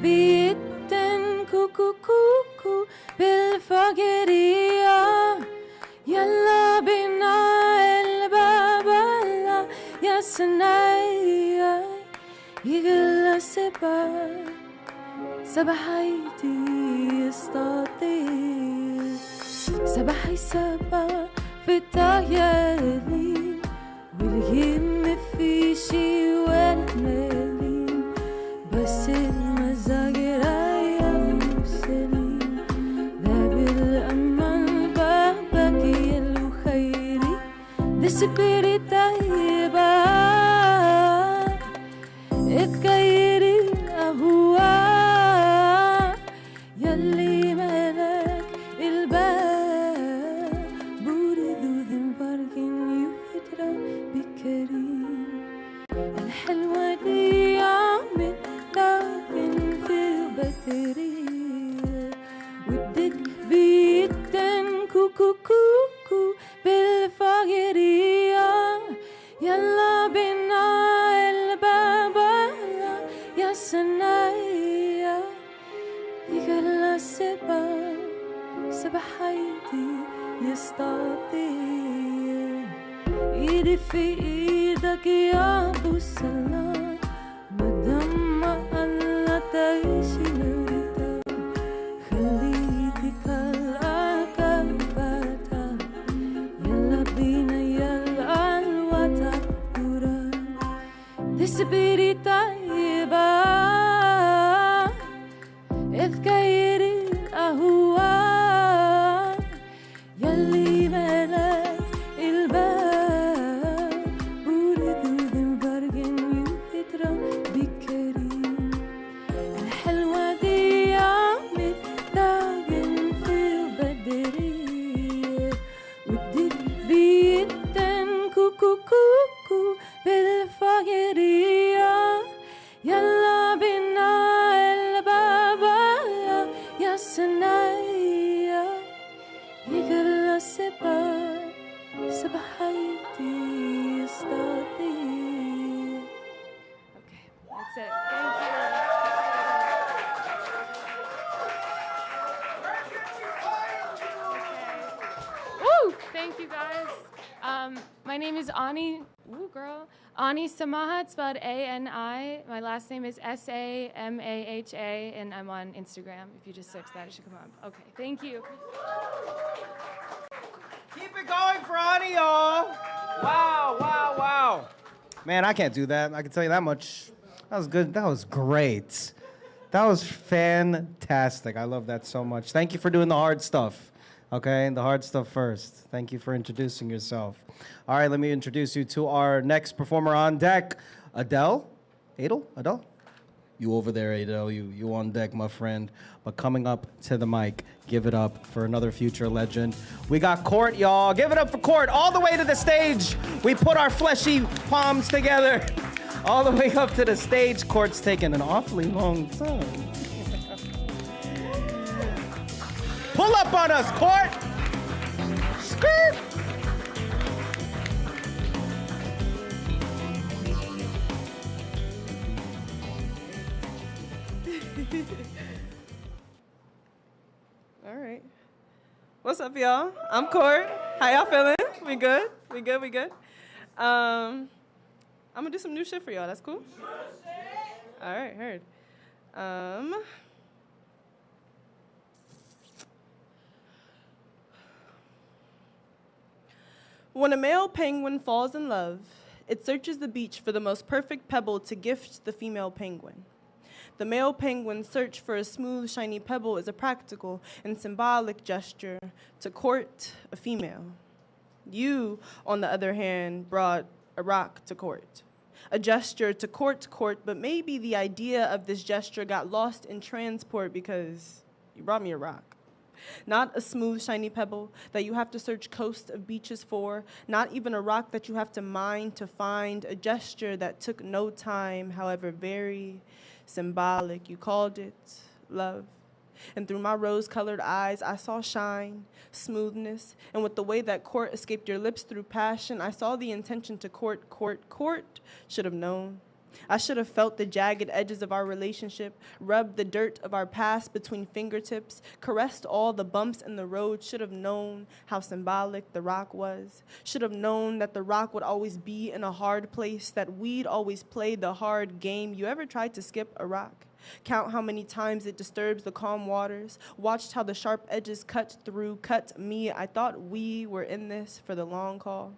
بيتن كوكو كوكو بالفجرية يلا بينا الباب الله يا سنايا يغلى سبحيتي يستطيع سبحي سبا في التغيالين والهم في شي والمالين بس المزاج رايق وسليم باب الأمل بابك يلو خيري دي سبيري طيبة اتغيري الأهواء يلي ملك الباب بوري ذو برقين يهدرا بكريم الحلوة دي عمل لكن في بدرية ودك بيتن كوكو كوكو بالفجرية يلا بينا الباب يا سنايا يغلى سبحيتي يستطيع ايدي في ايدك يا ابو السلام مدام الله تعيشي مريتا خليتك الأكبتا يلا بينا يلا الوطن دورا دي سبيري طيبة اتغيري الأهواء يلي ملك الباب ورد ذن برقن يهدرا بكريم الحلوة دي عمت داقن في البدرية ودك بيتن كوكو كوكو بالفجرية يلا بينا الباب يا سنايا يغلى سبحيتي يستطيع. Okay, that's it. Thank you. Woo! Thank you guys. My name is Ani. Ooh, girl. Ani Samahat, spelled A-N-I. My last name is S-A-M-A-H-A, and I'm on Instagram. If you just search that, it should come up. Okay, thank you. Keep it going for Ani, y'all. Wow, wow, wow. Man, I can't do that. I can tell you that much. That was good. That was great. That was fantastic. I love that so much. Thank you for doing the hard stuff. Okay, the hard stuff first. Thank you for introducing yourself. All right, let me introduce you to our next performer on deck, Adel. Adel? You over there, Adel. You on deck, my friend. But coming up to the mic, give it up for another future legend. We got Court, y'all. Give it up for Court. All the way to the stage. We put our fleshy palms together. All the way up to the stage. Court's taking an awfully long time. Pull up on us, Court. Skirt. All right. What's up, y'all? I'm Court. How y'all feeling? We good? We good? I'm gonna do some new shit for y'all. That's cool? All right, heard. When a male penguin falls in love, it searches the beach for the most perfect pebble to gift the female penguin. The male penguin's search for a smooth, shiny pebble is a practical and symbolic gesture to court a female. You, on the other hand, brought a rock to court. A gesture to court, but maybe the idea of this gesture got lost in transport because you brought me a rock. Not a smooth, shiny pebble that you have to search coast of beaches for, not even a rock that you have to mine to find, a gesture that took no time, however very symbolic. You called it love. And through my rose-colored eyes, I saw shine, smoothness, and with the way that court escaped your lips through passion, I saw the intention to court, should have known. I should have felt the jagged edges of our relationship, rubbed the dirt of our past between fingertips, caressed all the bumps in the road, should have known how symbolic the rock was, should have known that the rock would always be in a hard place, that we'd always play the hard game. You ever tried to skip a rock? Count how many times it disturbs the calm waters, watched how the sharp edges cut me. I thought we were in this for the long haul.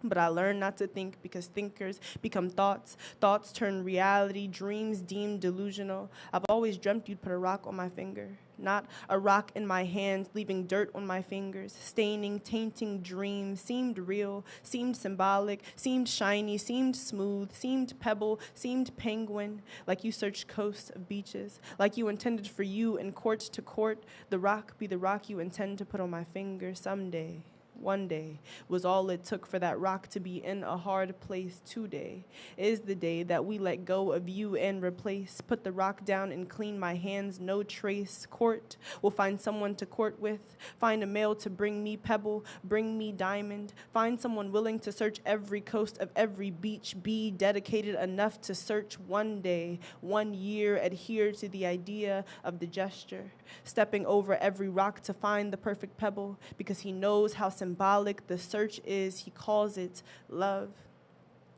But I learned not to think because thinkers become thoughts. Thoughts turn reality, dreams deemed delusional. I've always dreamt you'd put a rock on my finger. Not a rock in my hands, leaving dirt on my fingers. Staining, tainting dreams seemed real, seemed symbolic, seemed shiny, seemed smooth, seemed pebble, seemed penguin. Like you searched coasts of beaches. Like you intended for you in court to court. The rock be the rock you intend to put on my finger someday. One day was all it took for that rock to be in a hard place. Today is the day that we let go of you and replace. Put the rock down and clean my hands, no trace. Court will find someone to court with. Find a male to bring me pebble, bring me diamond. Find someone willing to search every coast of every beach. Be dedicated enough to search one day, 1 year. Adhere to the idea of the gesture. Stepping over every rock to find the perfect pebble because he knows how symbolic the search is. He calls it love.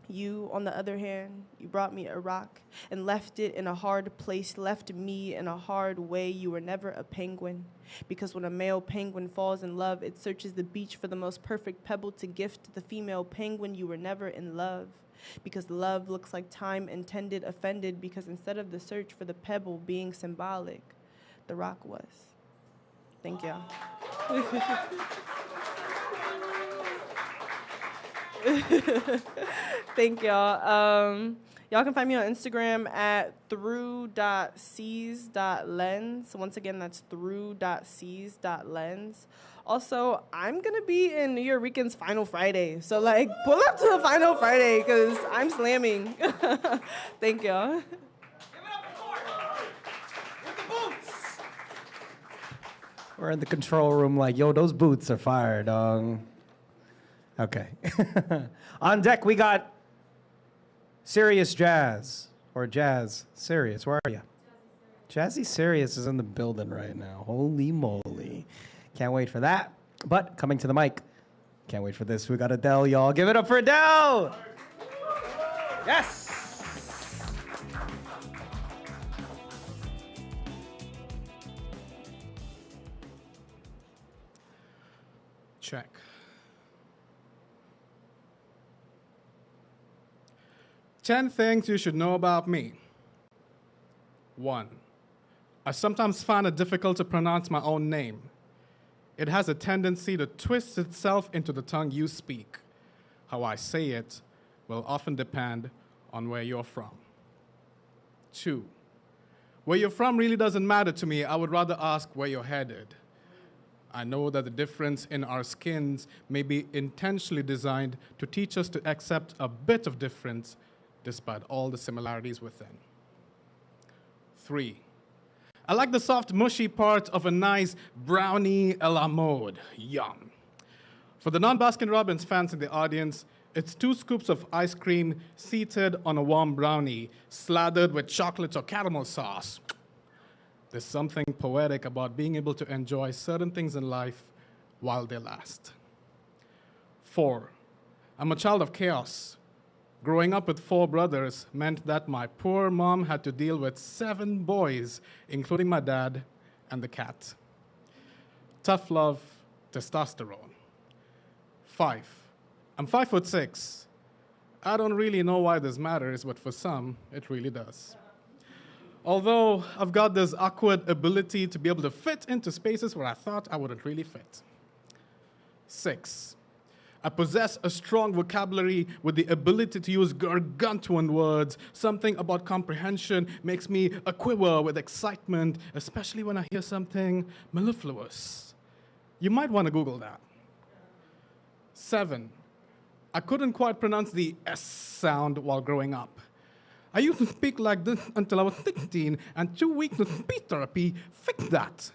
You, on the other hand, you brought me a rock and left it in a hard place, left me in a hard way. You were never a penguin, because when a male penguin falls in love, it searches the beach for the most perfect pebble to gift the female penguin. You were never in love, because love looks like time intended, offended, because instead of the search for the pebble being symbolic, the rock was. Thank y'all. Thank y'all. Y'all can find me on Instagram at through.seas.lens. Once again, that's through.seas.lens. Also, I'm going to be in Nuyorican's Final Friday. So, pull up to the Final Friday because I'm slamming. Thank y'all. We're in the control room yo, those boots are fire, dog. Okay. On deck, we got Sirius Jazz, or Jazz Sirius. Where are you? Jazzi Sirius is in the building right now. Holy moly. Can't wait for that. But coming to the mic, can't wait for this. We got Adel, y'all. Give it up for Adel! Yes! Check. 10 things you should know about me. 1. I sometimes find it difficult to pronounce my own name. It has a tendency to twist itself into the tongue you speak. How I say it will often depend on where you're from. 2. Where you're from really doesn't matter to me. I would rather ask where you're headed. I know that the difference in our skins may be intentionally designed to teach us to accept a bit of difference despite all the similarities within. 3. I like the soft, mushy part of a nice brownie a la mode. Yum. For the non-Baskin-Robbins fans in the audience, it's 2 scoops of ice cream seated on a warm brownie, slathered with chocolate or caramel sauce. There's something poetic about being able to enjoy certain things in life while they last. 4. I'm a child of chaos. Growing up with 4 brothers meant that my poor mom had to deal with 7 boys, including my dad and the cat. Tough love, testosterone. 5. I'm 5'6". I don't really know why this matters, but for some, it really does. Although I've got this awkward ability to be able to fit into spaces where I thought I wouldn't really fit. 6. I possess a strong vocabulary with the ability to use gargantuan words. Something about comprehension makes me a quiver with excitement, especially when I hear something mellifluous. You might want to Google that. 7. I couldn't quite pronounce the S sound while growing up. I used to speak like this until I was 16, and 2 weeks of speech therapy fixed that.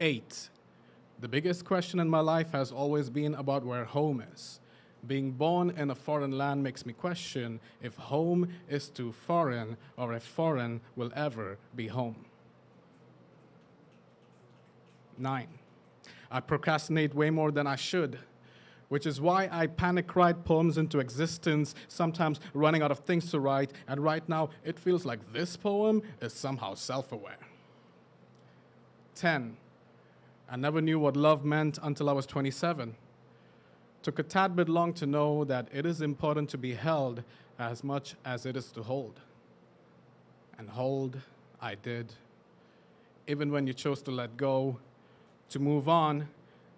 8. The biggest question in my life has always been about where home is. Being born in a foreign land makes me question if home is too foreign or if foreign will ever be home. 9. I procrastinate way more than I should, which is why I panic write poems into existence, sometimes running out of things to write, and right now it feels like this poem is somehow self-aware. 10. I never knew what love meant until I was 27. Took a tad bit long to know that it is important to be held as much as it is to hold. And hold, I did. Even when you chose to let go, to move on,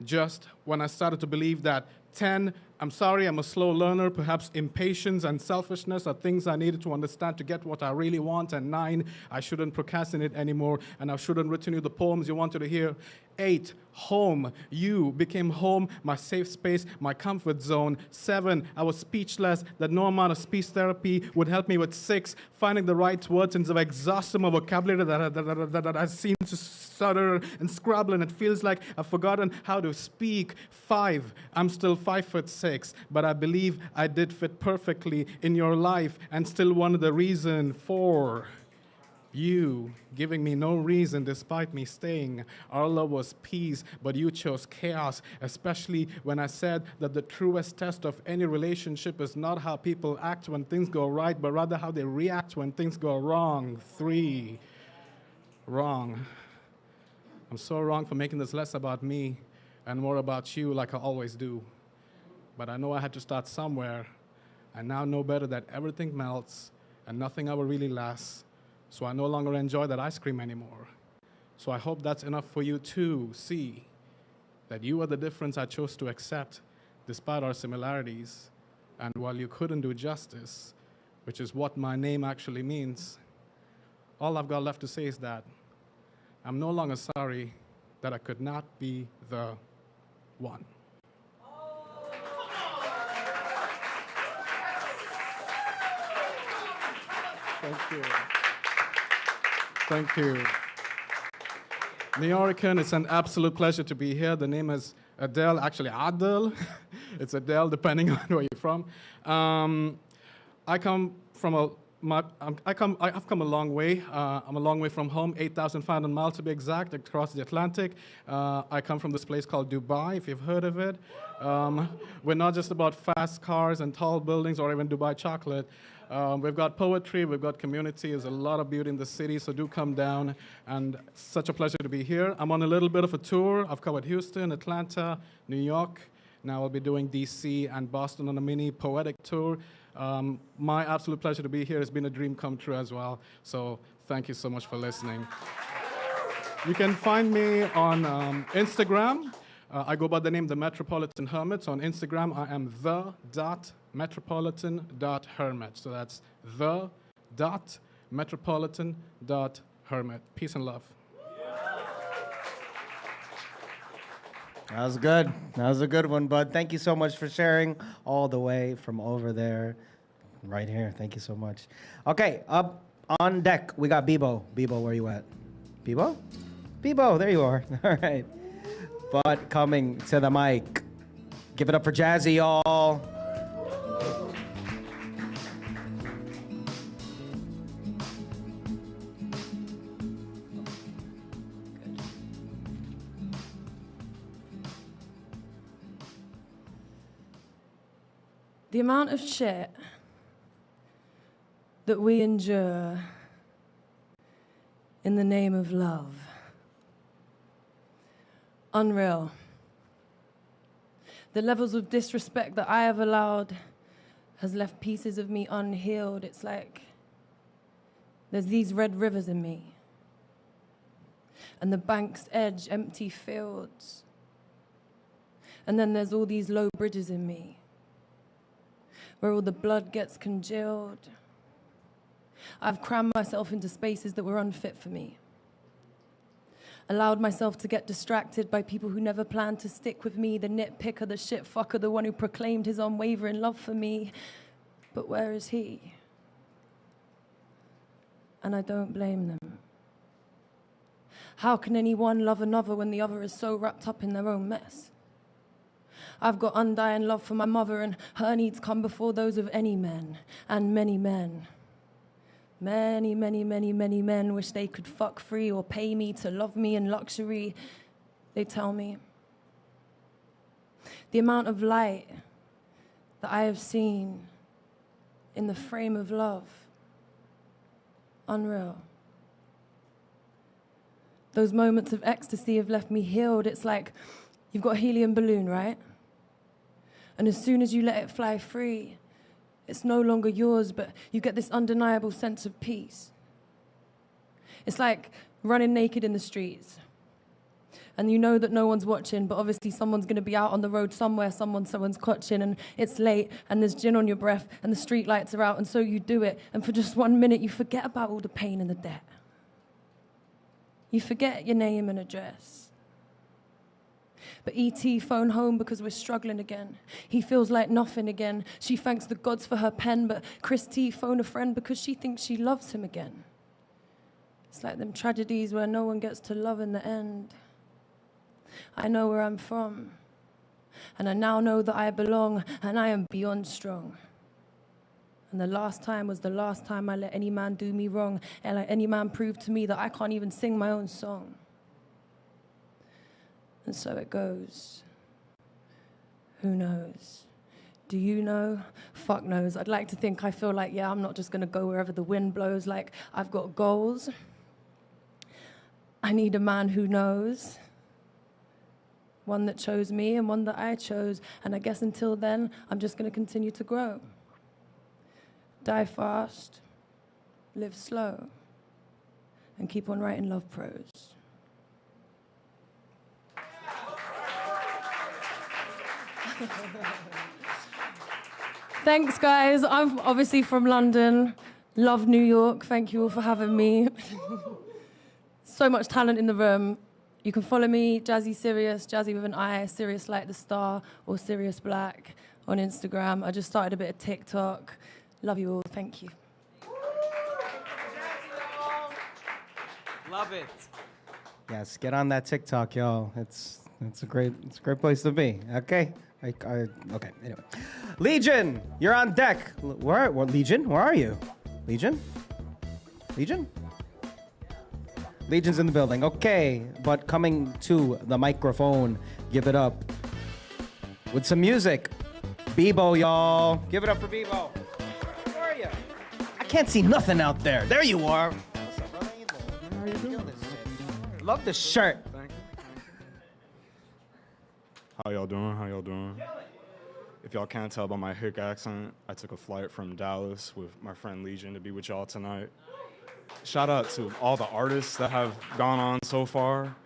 just when I started to believe that 10, I'm sorry, I'm a slow learner, perhaps impatience and selfishness are things I needed to understand to get what I really want, and 9, I shouldn't procrastinate anymore, and I shouldn't return you the poems you wanted to hear. 8, home, you became home, my safe space, my comfort zone. 7, I was speechless, that no amount of speech therapy would help me with. 6, finding the right words instead of exhausting my vocabulary that I seem to stutter and scrabble, and it feels like I've forgotten how to speak. 5, I'm still 5'6", but I believe I did fit perfectly in your life and still wanted the reason. 4, you giving me no reason despite me staying. Our love was peace, but you chose chaos, especially when I said that the truest test of any relationship is not how people act when things go right, but rather how they react when things go wrong. 3, wrong. I'm so wrong for making this less about me and more about you like I always do. But I know I had to start somewhere. I now know better that everything melts and nothing ever really lasts. So I no longer enjoy that ice cream anymore. So I hope that's enough for you to see that you are the difference I chose to accept despite our similarities. And while you couldn't do justice, which is what my name actually means, all I've got left to say is that I'm no longer sorry that I could not be the one. Thank you. Thank you. Nuyorican, it's an absolute pleasure to be here. The name is Adel, actually Adel. It's Adel, depending on where you're from. I've come a long way. I'm a long way from home, 8,500 miles to be exact, across the Atlantic. I come from this place called Dubai, if you've heard of it. We're not just about fast cars and tall buildings or even Dubai chocolate. We've got poetry, we've got community, there's a lot of beauty in the city, so do come down, and such a pleasure to be here. I'm on a little bit of a tour. I've covered Houston, Atlanta, New York. Now I'll be doing DC and Boston on a mini poetic tour. My absolute pleasure to be here. It's been a dream come true as well, so thank you so much for listening. You can find me on Instagram. I go by the name The Metropolitan Hermit. So on Instagram, I am the.metropolitan.hermit. So that's the.metropolitan.hermit. Peace and love. That was good. That was a good one, bud. Thank you so much for sharing all the way from over there, right here. Thank you so much. Okay, up on deck, we got Beebo. Beebo, where you at? Beebo? Beebo, there you are. All right. But coming to the mic. Give it up for Jazzi, y'all. The amount of shit that we endure in the name of love. Unreal. The levels of disrespect that I have allowed has left pieces of me unhealed. It's like there's these red rivers in me, and the bank's edge empty fields. And then there's all these low bridges in me, where all the blood gets congealed. I've crammed myself into spaces that were unfit for me. Allowed myself to get distracted by people who never planned to stick with me, the nitpicker, the shit fucker, the one who proclaimed his unwavering love for me. But where is he? And I don't blame them. How can anyone love another when the other is so wrapped up in their own mess? I've got undying love for my mother, and her needs come before those of any men, and many men. Many, many, many, many men wish they could fuck free or pay me to love me in luxury. They tell me the amount of light that I have seen in the frame of love. Unreal. Those moments of ecstasy have left me healed. It's like you've got a helium balloon, right? And as soon as you let it fly free, it's no longer yours, but you get this undeniable sense of peace. It's like running naked in the streets. And you know that no one's watching, but obviously someone's going to be out on the road somewhere, someone's clutching, and it's late, and there's gin on your breath, and the street lights are out, and so you do it. And for just 1 minute, you forget about all the pain and the debt. You forget your name and address. But E.T. phone home because we're struggling again. He feels like nothing again. She thanks the gods for her pen, but Chris T phone a friend because she thinks she loves him again. It's like them tragedies where no one gets to love in the end. I know where I'm from, and I now know that I belong, and I am beyond strong. And the last time was the last time I let any man do me wrong, and let any man prove to me that I can't even sing my own song. And so it goes. Who knows? Do you know? Fuck knows. I'd like to think I feel like, yeah, I'm not just gonna go wherever the wind blows, like I've got goals. I need a man who knows. One that chose me and one that I chose. And I guess until then, I'm just gonna continue to grow. Die fast, live slow, and keep on writing love prose. Thanks, guys. I'm obviously from London. Love New York. Thank you all for having me. So much talent in the room. You can follow me, Jazzi Sirius, Jazzi with an I, Sirius like the star, or Sirius Black on Instagram. I just started a bit of TikTok. Love you all. Thank you. Love it. Yes, get on that TikTok, y'all. It's a great place to be. Okay. Okay. Anyway, Legion, you're on deck. Legion? Where are you? Legion? Legion's in the building. Okay, but coming to the microphone, give it up with some music. Beebo, y'all. Give it up for Beebo. Where are you? I can't see nothing out there. There you are. What's up, brother? How are you doing? Love the shirt. How y'all doing? If y'all can't tell by my hick accent, I took a flight from Dallas with my friend Legion to be with y'all tonight. Shout out to all the artists that have gone on so far.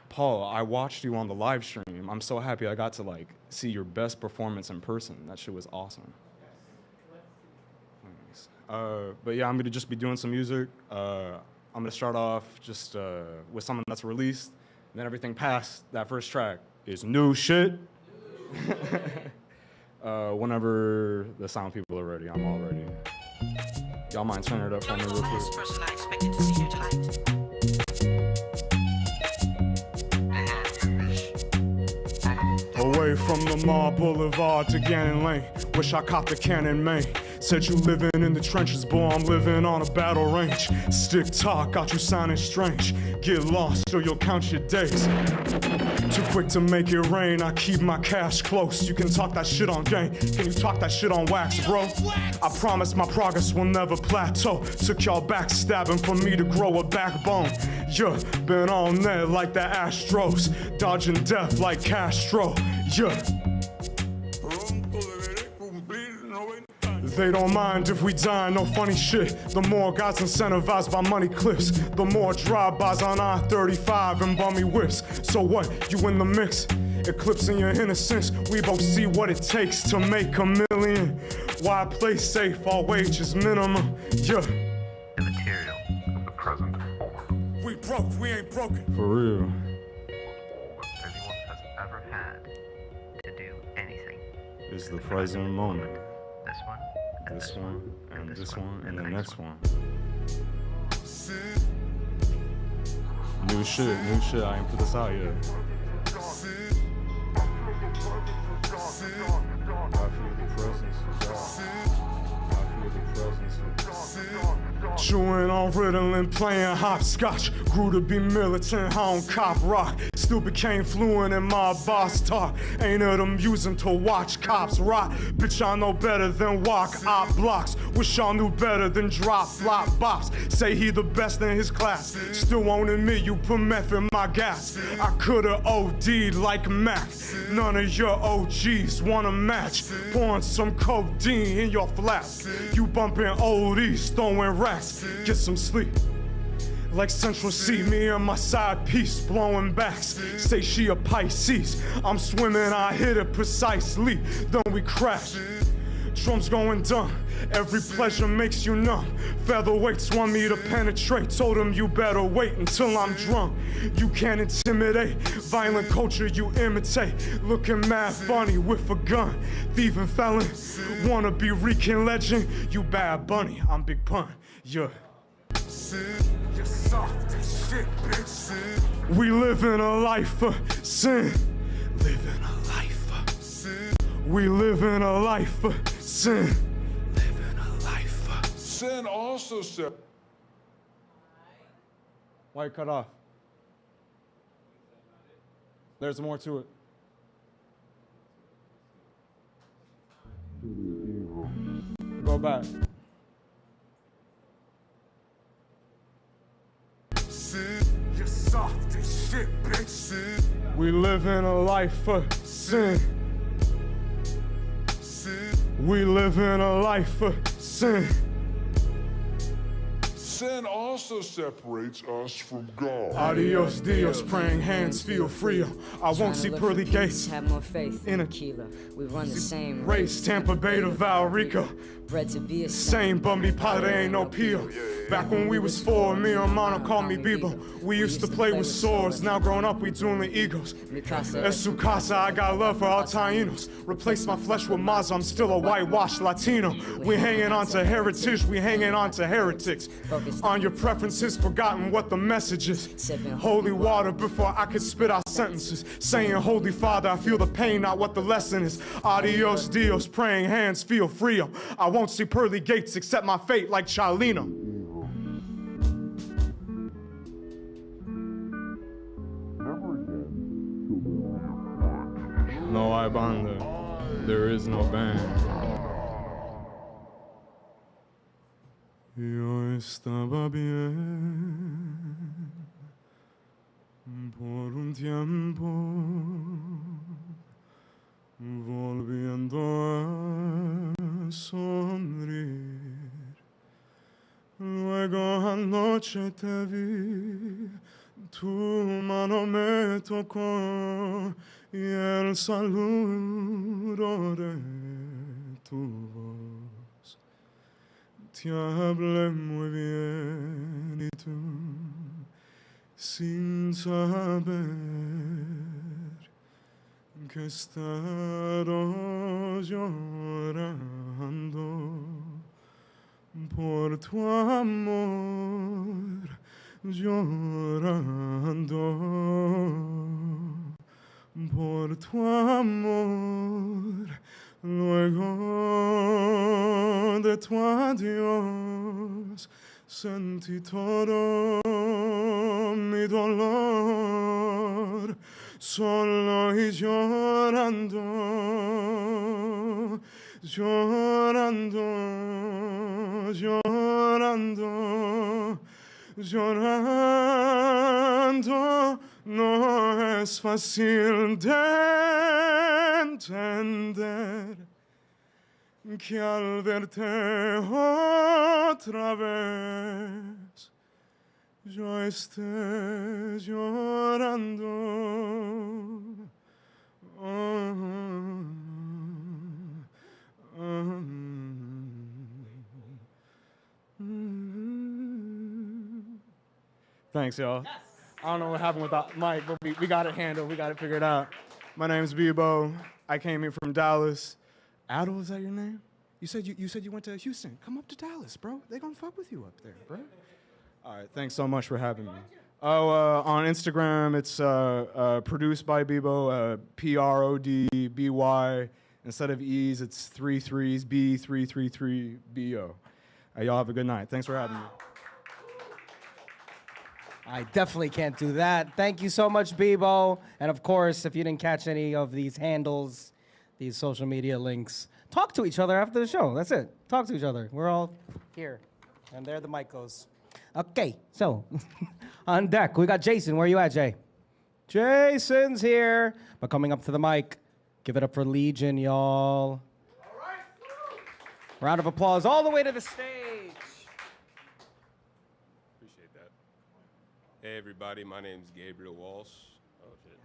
Paul, I watched you on the live stream. I'm so happy I got to see your best performance in person. That shit was awesome. Thanks. But yeah, I'm gonna just be doing some music. I'm gonna start off just with something that's released, and then everything past that first track is new shit. Whenever the sound people are ready, I'm all ready. Y'all mind turning it up for me real quick? Away from Lamar Boulevard to Gannon Lane, wish I caught the cannon, man. Said you living in the trenches, boy, I'm living on a battle range. Stick talk, got you sounding strange. Get lost or you'll count your days. Too quick to make it rain, I keep my cash close. You can talk that shit on game, can you talk that shit on wax, bro? I promise my progress will never plateau. Took y'all backstabbing for me to grow a backbone. Yeah, been on there like the Astros, dodging death like Castro. Yeah. They don't mind if we die, no funny shit. The more God's incentivized by money clips, the more drive-bys on I-35 and bummy whips. So what, you in the mix? Eclipsing your innocence, we both see what it takes to make $1 million. Why play safe, all wages minimum, yeah. The material of the present. We broke, we ain't broken. For real. What anyone has ever had to do anything. It's the present moment. This one. This one, and this one, and the next one. New shit, I ain't put this out yet. Chewing on Ritalin, playing hopscotch. Grew to be militant, I don't cop rock. Still became fluent in my boss talk. Ain't it amusing to watch cops rot? Bitch, I know better than walk op blocks. Wish y'all knew better than drop flop bops. Say he the best in his class. Still won't admit you put meth in my gas. I coulda OD'd like Mac. None of your OGs wanna match. Pouring some codeine in your flask. You bumping oldies, throwing racks. Get some sleep. Like Central C, me and my side piece, blowing backs. Say she a Pisces. I'm swimming, I hit it precisely. Then we crash. Drums going dumb. Every pleasure makes you numb. Featherweights want me to penetrate. Told them you better wait until I'm drunk. You can't intimidate. Violent culture you imitate. Looking mad funny with a gun. Thieving felon. Wanna be Rican legend. You Bad Bunny. I'm Big Pun. Yeah. You're soft as shit, bitch. We live in a life of sin. Live in a life of sin. We live in a life of sin. Live in a life of sin also said. Why cut off? There's more to it. Go back. You're soft as shit, bitch. We live in a life of sin. We live in a life of sin. Sin also separates us from God. Adios, Dios, praying hands feel freer. I won't see pearly gates. Have more faith in Aquila. We run the same race. Tampa Bay to Valrico. Bred to be a same, but me padre ain't no peel. Back when we was 4, me and Mono called me Beebo. We used to play with swords, now grown up we dueling egos. Es su casa, I got love for all Tainos. Replace my flesh with Maz, I'm still a whitewashed Latino. We hanging on to heritage, we hanging on to heretics. On your preferences, forgotten what the message is. Holy water before I could spit out sentences. Saying Holy Father, I feel the pain, not what the lesson is. Adios, Dios, praying hands feel freer. I won't see pearly gates, accept my fate like Charlino. No hay banda. There is no band. Yo estaba bien por un tiempo, volviendo a sonreír. Luego anoche te vi, tu mano me tocó y el saludo de tu voz. Te hablé muy bien y tú, sin saber que he estado llorando por tu amor, llorando por tu amor. Luego de tu adiós, sentí todo mi dolor, solo y llorando, llorando, llorando, llorando. No es fácil de entender que al verte otra vez yo esté llorando. Thanks, y'all. Yes. I don't know what happened with that mic, but we got it handled. We got it figured out. My name's Beebo. I came here from Dallas. Adel, is that your name? You said you went to Houston. Come up to Dallas, bro. They gonna fuck with you up there, bro. All right, thanks so much for having me. Oh, on Instagram, it's produced by Beebo, Prodby. Instead of E's, it's 3 3s, B333BO. Y'all have a good night. Thanks for having me. I definitely can't do that. Thank you so much, Beebo. And of course, if you didn't catch any of these handles, these social media links, talk to each other after the show. That's it. Talk to each other. We're all here. And there the mic goes. Okay, so on deck, we got Jason. Where you at, Jay? Jason's here. But coming up to the mic, give it up for Legion, y'all. All right. Round of applause all the way to the stage. Appreciate that. Hey, everybody. My name's Gabriel Walsh. Oh, shit.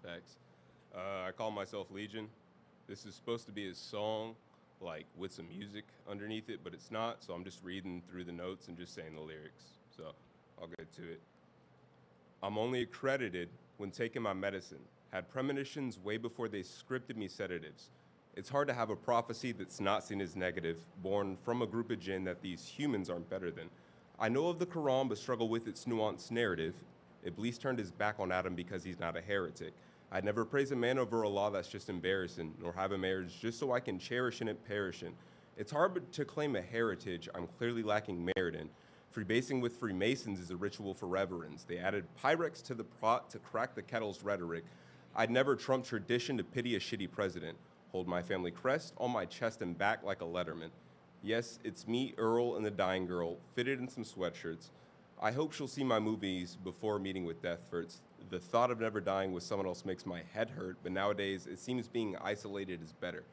Thanks. I call myself Legion. This is supposed to be a song, like, with some music underneath it, but it's not, so I'm just reading through the notes and just saying the lyrics. So I'll get to it. I'm only accredited when taking my medicine. Had premonitions way before they scripted me sedatives. It's hard to have a prophecy that's not seen as negative, born from a group of jinn that these humans aren't better than. I know of the Quran, but struggle with its nuanced narrative. Iblis turned his back on Adam because he's not a heretic. I'd never praise a man over a law that's just embarrassing, nor have a marriage just so I can cherish in it perishing. It's hard to claim a heritage I'm clearly lacking merit in. Freebasing with Freemasons is a ritual for reverence. They added Pyrex to the pot to crack the kettle's rhetoric. I'd never trump tradition to pity a shitty president. Hold my family crest on my chest and back like a letterman. Yes, it's me, Earl, and the dying girl, fitted in some sweatshirts. I hope she'll see my movies before meeting with death first. The thought of never dying with someone else makes my head hurt, but nowadays it seems being isolated is better.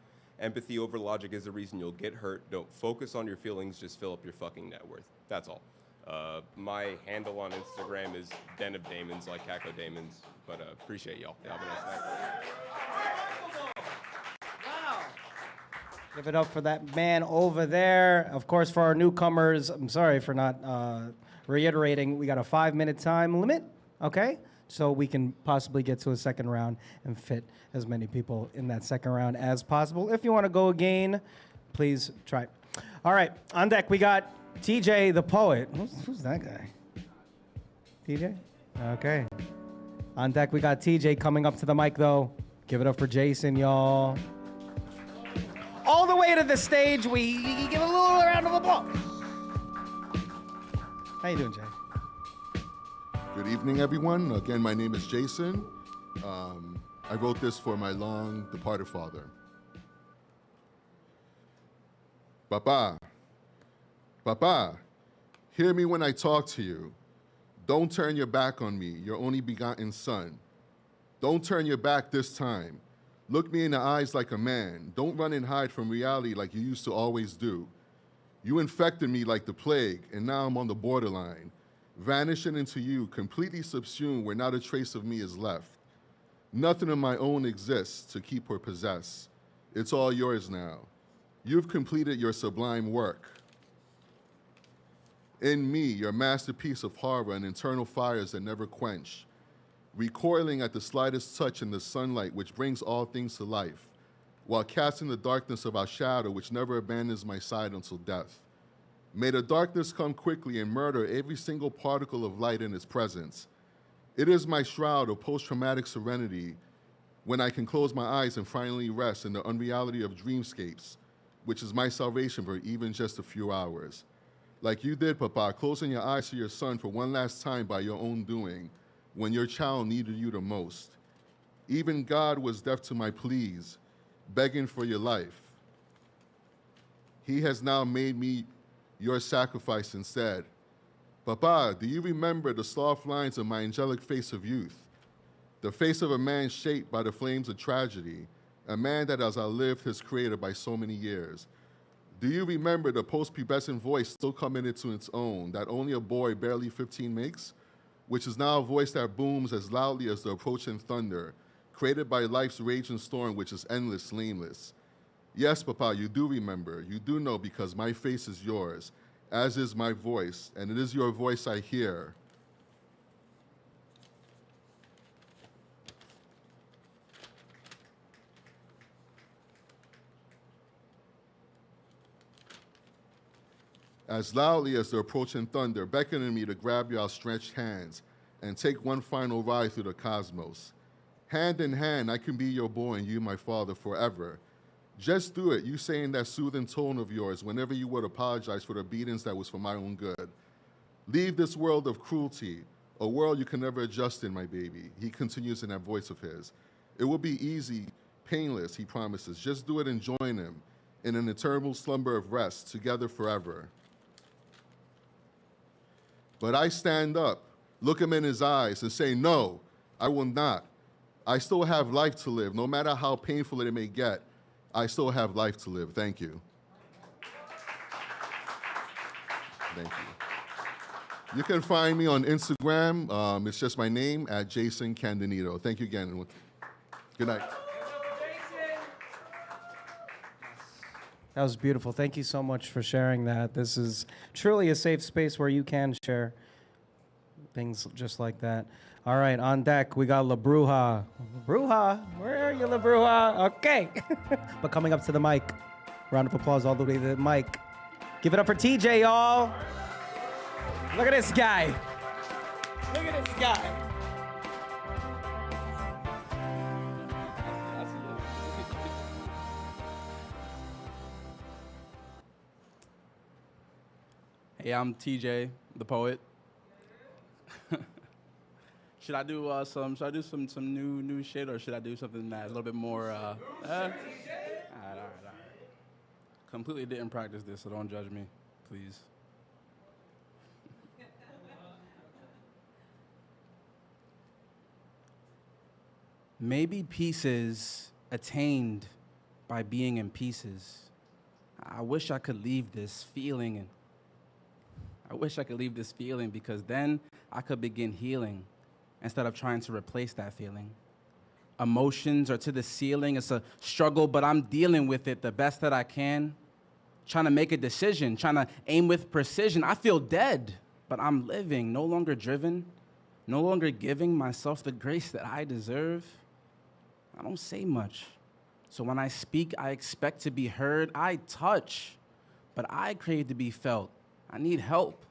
Empathy over logic is the reason you'll get hurt. Don't focus on your feelings, just fill up your fucking net worth. That's all. My handle on Instagram is Den of Damons, like Caco Damons, but appreciate y'all. Have a nice night. Wow. Give it up for that man over there. Of course, for our newcomers, I'm sorry for not reiterating, we got a 5-minute time limit, okay? So we can possibly get to a second round and fit as many people in that second round as possible. If you want to go again, please try. All right, on deck we got TJ the Poet. Who's that guy? TJ? Okay. On deck we got TJ coming up to the mic though. Give it up for Jason, y'all. All the way to the stage, we give a little round of applause. How you doing, Jay? Good evening, everyone. Again, my name is Jason. I wrote this for my long departed father. Papa, Papa, hear me when I talk to you. Don't turn your back on me, your only begotten son. Don't turn your back this time. Look me in the eyes like a man. Don't run and hide from reality like you used to always do. You infected me like the plague, and now I'm on the borderline. Vanishing into you, completely subsumed where not a trace of me is left. Nothing of my own exists to keep or possess. It's all yours now. You've completed your sublime work. In me, your masterpiece of horror and internal fires that never quench. Recoiling at the slightest touch in the sunlight which brings all things to life, while casting the darkness of our shadow which never abandons my side until death. May the darkness come quickly and murder every single particle of light in its presence. It is my shroud of post-traumatic serenity when I can close my eyes and finally rest in the unreality of dreamscapes, which is my salvation for even just a few hours. Like you did, Papa, closing your eyes to your son for one last time by your own doing, when your child needed you the most. Even God was deaf to my pleas, begging for your life. He has now made me your sacrifice instead. Papa, do you remember the soft lines of my angelic face of youth? The face of a man shaped by the flames of tragedy, a man that has outlived his creator by so many years. Do you remember the post-pubescent voice still coming into its own that only a boy barely 15 makes? Which is now a voice that booms as loudly as the approaching thunder, created by life's raging storm, which is endless, nameless. Yes, Papa, you do remember. You do know because my face is yours, as is my voice, and it is your voice I hear. As loudly as the approaching thunder, beckoning me to grab your outstretched hands and take one final ride through the cosmos. Hand in hand, I can be your boy and you my father forever. Just do it, you saying that soothing tone of yours whenever you would apologize for the beatings that was for my own good. Leave this world of cruelty, a world you can never adjust in, my baby. He continues in that voice of his. It will be easy, painless, he promises. Just do it and join him in an eternal slumber of rest, together forever. But I stand up, look him in his eyes, and say, no, I will not. I still have life to live. No matter how painful it may get, I still have life to live. Thank you. Thank you. You can find me on Instagram. It's just my name, at Jason Candanito. Thank you again. Good night. That was beautiful. Thank you so much for sharing that. This is truly a safe space where you can share things just like that. All right, on deck, we got La Bruja. Bruja, where are you, La Bruja? Okay. But coming up to the mic, round of applause all the way to the mic. Give it up for TJ, y'all. Look at this guy. Look at this guy. Hey, I'm TJ, the poet. Should I do some new shit, or should I do something that's a little bit more? All right. Completely didn't practice this, so don't judge me, please. Maybe peace is attained by being in pieces. I wish I could leave this feeling, because then I could begin healing instead of trying to replace that feeling. Emotions are to the ceiling. It's a struggle, but I'm dealing with it the best that I can. Trying to make a decision, trying to aim with precision. I feel dead, but I'm living, no longer driven, no longer giving myself the grace that I deserve. I don't say much. So when I speak, I expect to be heard. I touch, but I crave to be felt. I need help.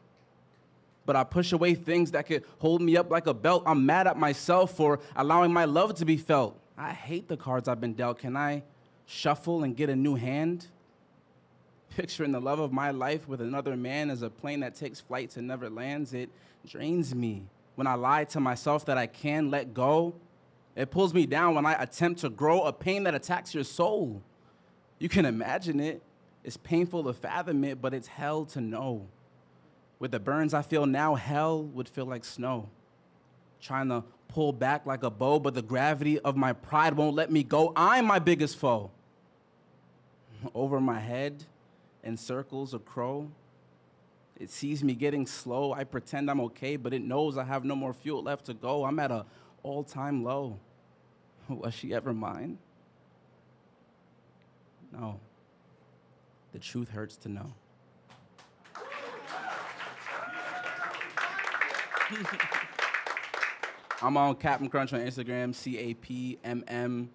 But I push away things that could hold me up like a belt. I'm mad at myself for allowing my love to be felt. I hate the cards I've been dealt. Can I shuffle and get a new hand? Picturing the love of my life with another man as a plane that takes flight and never lands, it drains me. When I lie to myself that I can let go, it pulls me down when I attempt to grow, a pain that attacks your soul. You can imagine it. It's painful to fathom it, but it's hell to know. With the burns I feel now, hell would feel like snow. Trying to pull back like a bow, but the gravity of my pride won't let me go. I'm my biggest foe. Over my head, in circles, a crow. It sees me getting slow. I pretend I'm okay, but it knows I have no more fuel left to go. I'm at an all-time low. Was she ever mine? No. The truth hurts to know. I'm on Captain Crunch on Instagram, CAPMMCRUNCH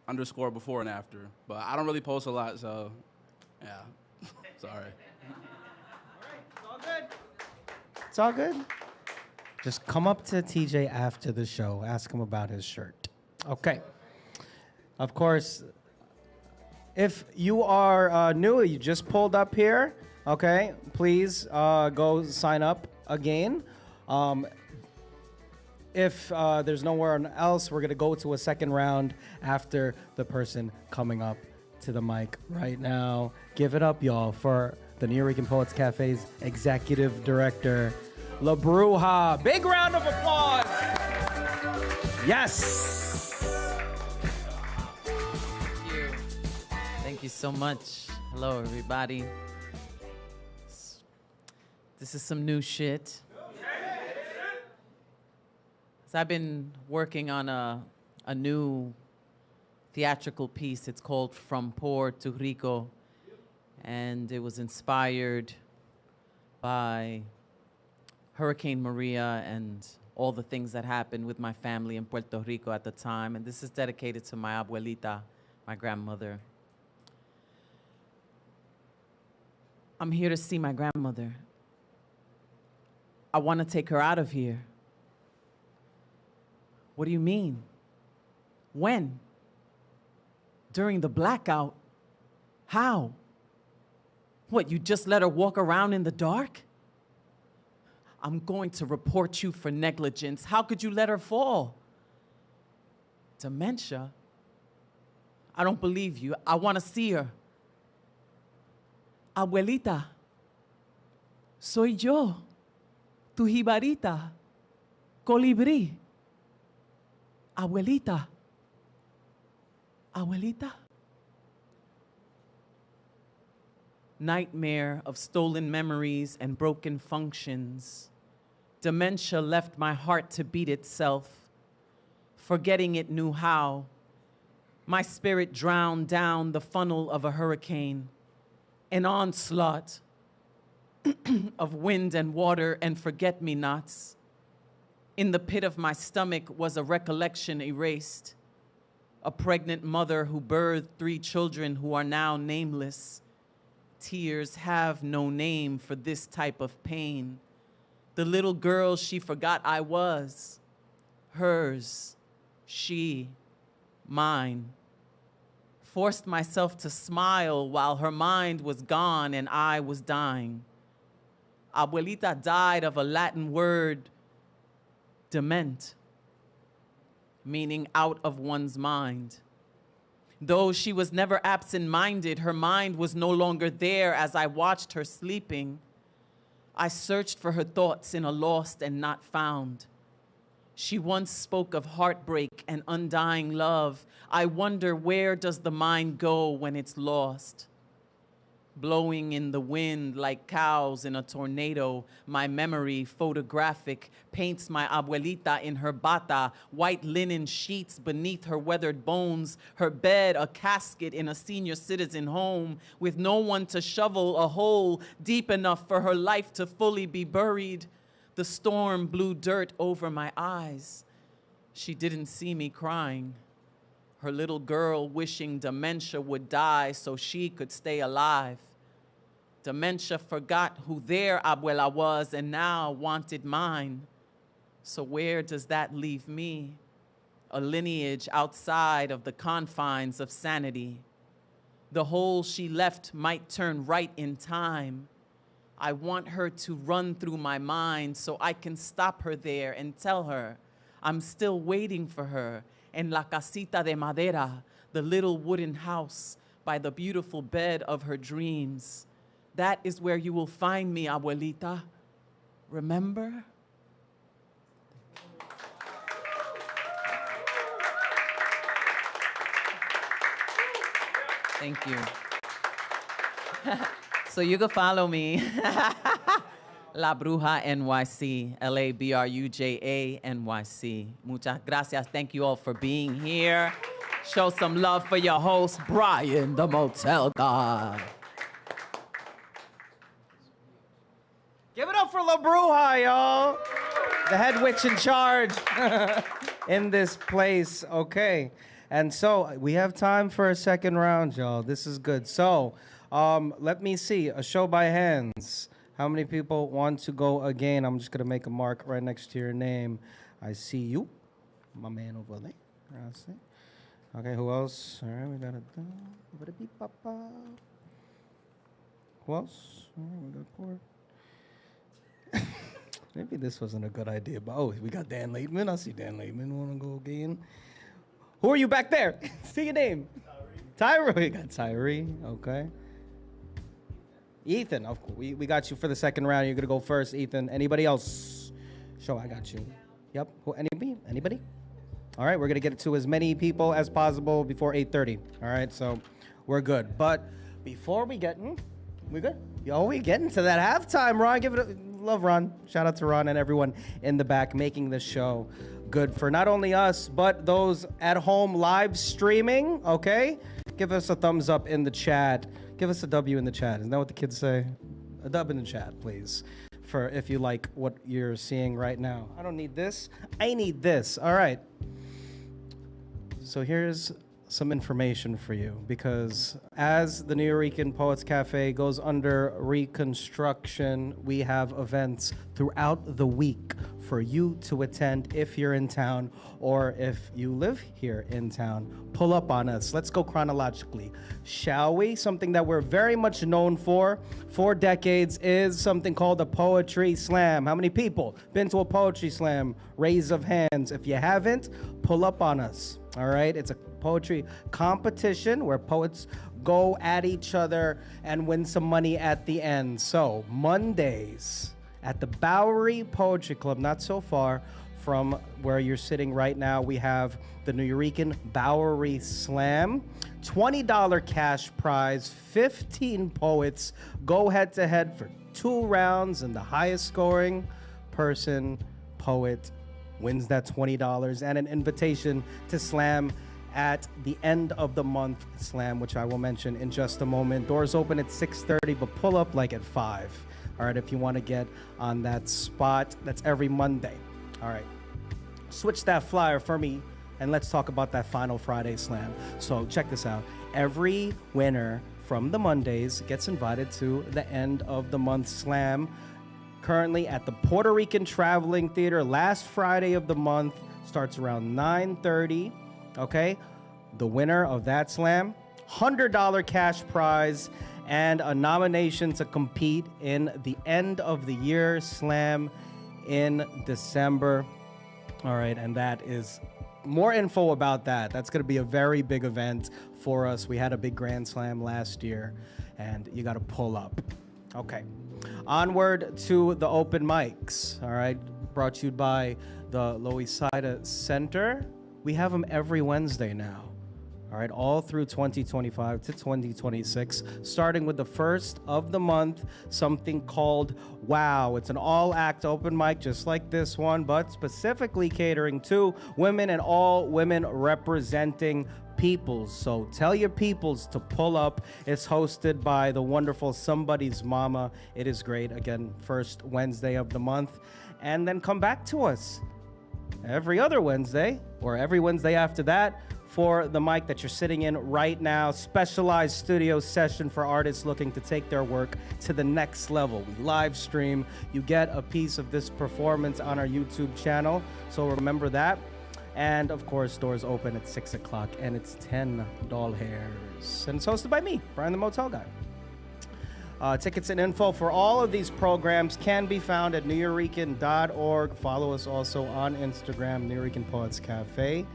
_ before and after. But I don't really post a lot, so yeah. Sorry. It's all good. It's all good. Just come up to TJ after the show. Ask him about his shirt. Okay. Of course, if you are new, you just pulled up here, okay, please go sign up again. If there's nowhere else, we're going to go to a second round after the person coming up to the mic right now. Give it up, y'all, for the Nuyorican Poets Cafe's executive director, La Bruja. Big round of applause. Yes. Thank you. Thank you so much. Hello, everybody. This is some new shit. So I've been working on a new theatrical piece. It's called From Poor to Rico, and it was inspired by Hurricane Maria and all the things that happened with my family in Puerto Rico at the time. And this is dedicated to my abuelita, my grandmother. I'm here to see my grandmother. I want to take her out of here. What do you mean? When? During the blackout? How? What, you just let her walk around in the dark? I'm going to report you for negligence. How could you let her fall? Dementia? I don't believe you. I want to see her. Abuelita, soy yo, tu jibarita, colibrí. Abuelita. Abuelita. Nightmare of stolen memories and broken functions. Dementia left my heart to beat itself. Forgetting it knew how. My spirit drowned down the funnel of a hurricane. An onslaught of wind and water and forget-me-nots. In the pit of my stomach was a recollection erased. A pregnant mother who birthed 3 children who are now nameless. Tears have no name for this type of pain. The little girl she forgot I was. Hers, she, mine. Forced myself to smile while her mind was gone and I was dying. Abuelita died of a Latin word, dement, meaning out of one's mind. Though she was never absent-minded, her mind was no longer there as I watched her sleeping. I searched for her thoughts in a lost and not found. She once spoke of heartbreak and undying love. I wonder, where does the mind go when it's lost? Blowing in the wind like cows in a tornado, my memory, photographic, paints my abuelita in her bata, white linen sheets beneath her weathered bones, her bed a casket in a senior citizen home, with no one to shovel a hole deep enough for her life to fully be buried. The storm blew dirt over my eyes. She didn't see me crying. Her little girl wishing dementia would die so she could stay alive. Dementia forgot who their abuela was and now wanted mine. So where does that leave me? A lineage outside of the confines of sanity. The hole she left might turn right in time. I want her to run through my mind so I can stop her there and tell her I'm still waiting for her en la casita de madera, the little wooden house by the beautiful bed of her dreams. That is where you will find me, abuelita. Remember? Thank you. So you can follow me. La Bruja NYC, LABRUJA NYC. Muchas gracias. Thank you all for being here. Show some love for your host, Brian, the Motel Guy. Give it up for La Bruja, y'all. The head witch in charge in this place. Okay. And so we have time for a second round, y'all. This is good. So let me see. A show by hands. How many people want to go again? I'm just going to make a mark right next to your name. I see you. My man over there. I see. Okay, who else? All right, we got it. Who else? All right, we got Court. Maybe this wasn't a good idea, but oh, we got Dan Laitman. I see Dan Laitman. Want to go again? Who are you back there? See your name. Tyree. We got Tyree. Okay. Ethan. Of course. We got you for the second round. You're gonna go first, Ethan. Anybody else? Show. I got you. Yep. Who? Anybody? All right. We're gonna get to as many people as possible before 8:30. All right. So we're good. But before we get, we good? Yo, we getting to that halftime, Ron. Give it a love, Ron. Shout out to Ron and everyone in the back making this show good for not only us, but those at home live streaming, okay? Give us a thumbs up in the chat. Give us a W in the chat. Isn't that what the kids say? A dub in the chat, please, for if you like what you're seeing right now. I don't need this. I need this. All right. So here's some information for you, because as the Nuyorican Poets Cafe goes under reconstruction, we have events throughout the week for you to attend if you're in town or if you live here in town. Pull up on us. Let's go chronologically, shall we? Something that we're very much known for decades is something called a poetry slam. How many people been to a poetry slam? Raise of hands. If you haven't, pull up on us. All right, it's a poetry competition where poets go at each other and win some money at the end. So Mondays at the Bowery Poetry Club, not so far from where you're sitting right now, we have the Nuyorican Bowery Slam. $20 cash prize, 15 poets go head to head for 2 rounds, and the highest scoring poet wins that $20 and an invitation to slam at the end of the month slam, which I will mention in just a moment. Doors open at 6:30, but pull up like at 5. All right, if you want to get on that spot. That's every Monday. All right, switch that flyer for me, and let's talk about that final Friday slam. So check this out. Every winner from the Mondays gets invited to the end of the month slam, currently at the Puerto Rican Traveling Theater. Last Friday of the month, starts around 9:30. Okay, the winner of that slam, $100 cash prize and a nomination to compete in the end of the year slam in December. All right, and that is more info about that. That's going to be a very big event for us. We had a big Grand Slam last year, and you got to pull up. Okay, onward to the open mics. All right, brought to you by the Loisaida Center. We have them every Wednesday now. All right, all through 2025 to 2026, starting with the first of the month, something called Wow. It's an all-act open mic just like this one, but specifically catering to women and all women representing peoples. So tell your peoples to pull up. It's hosted by the wonderful Somebody's Mama. It is great. Again, first Wednesday of the month. And then come back to us every other Wednesday or every Wednesday after that for the mic that you're sitting in right now. Specialized studio session for artists looking to take their work to the next level. We live stream. You get a piece of this performance on our YouTube channel, so remember that. And of course, doors open at 6 o'clock, and it's $10. And it's hosted by me, Brian the Motel Guy. Tickets and info for all of these programs can be found at Nuyorican.org. Follow us also on Instagram, Nuyorican Poets Cafe.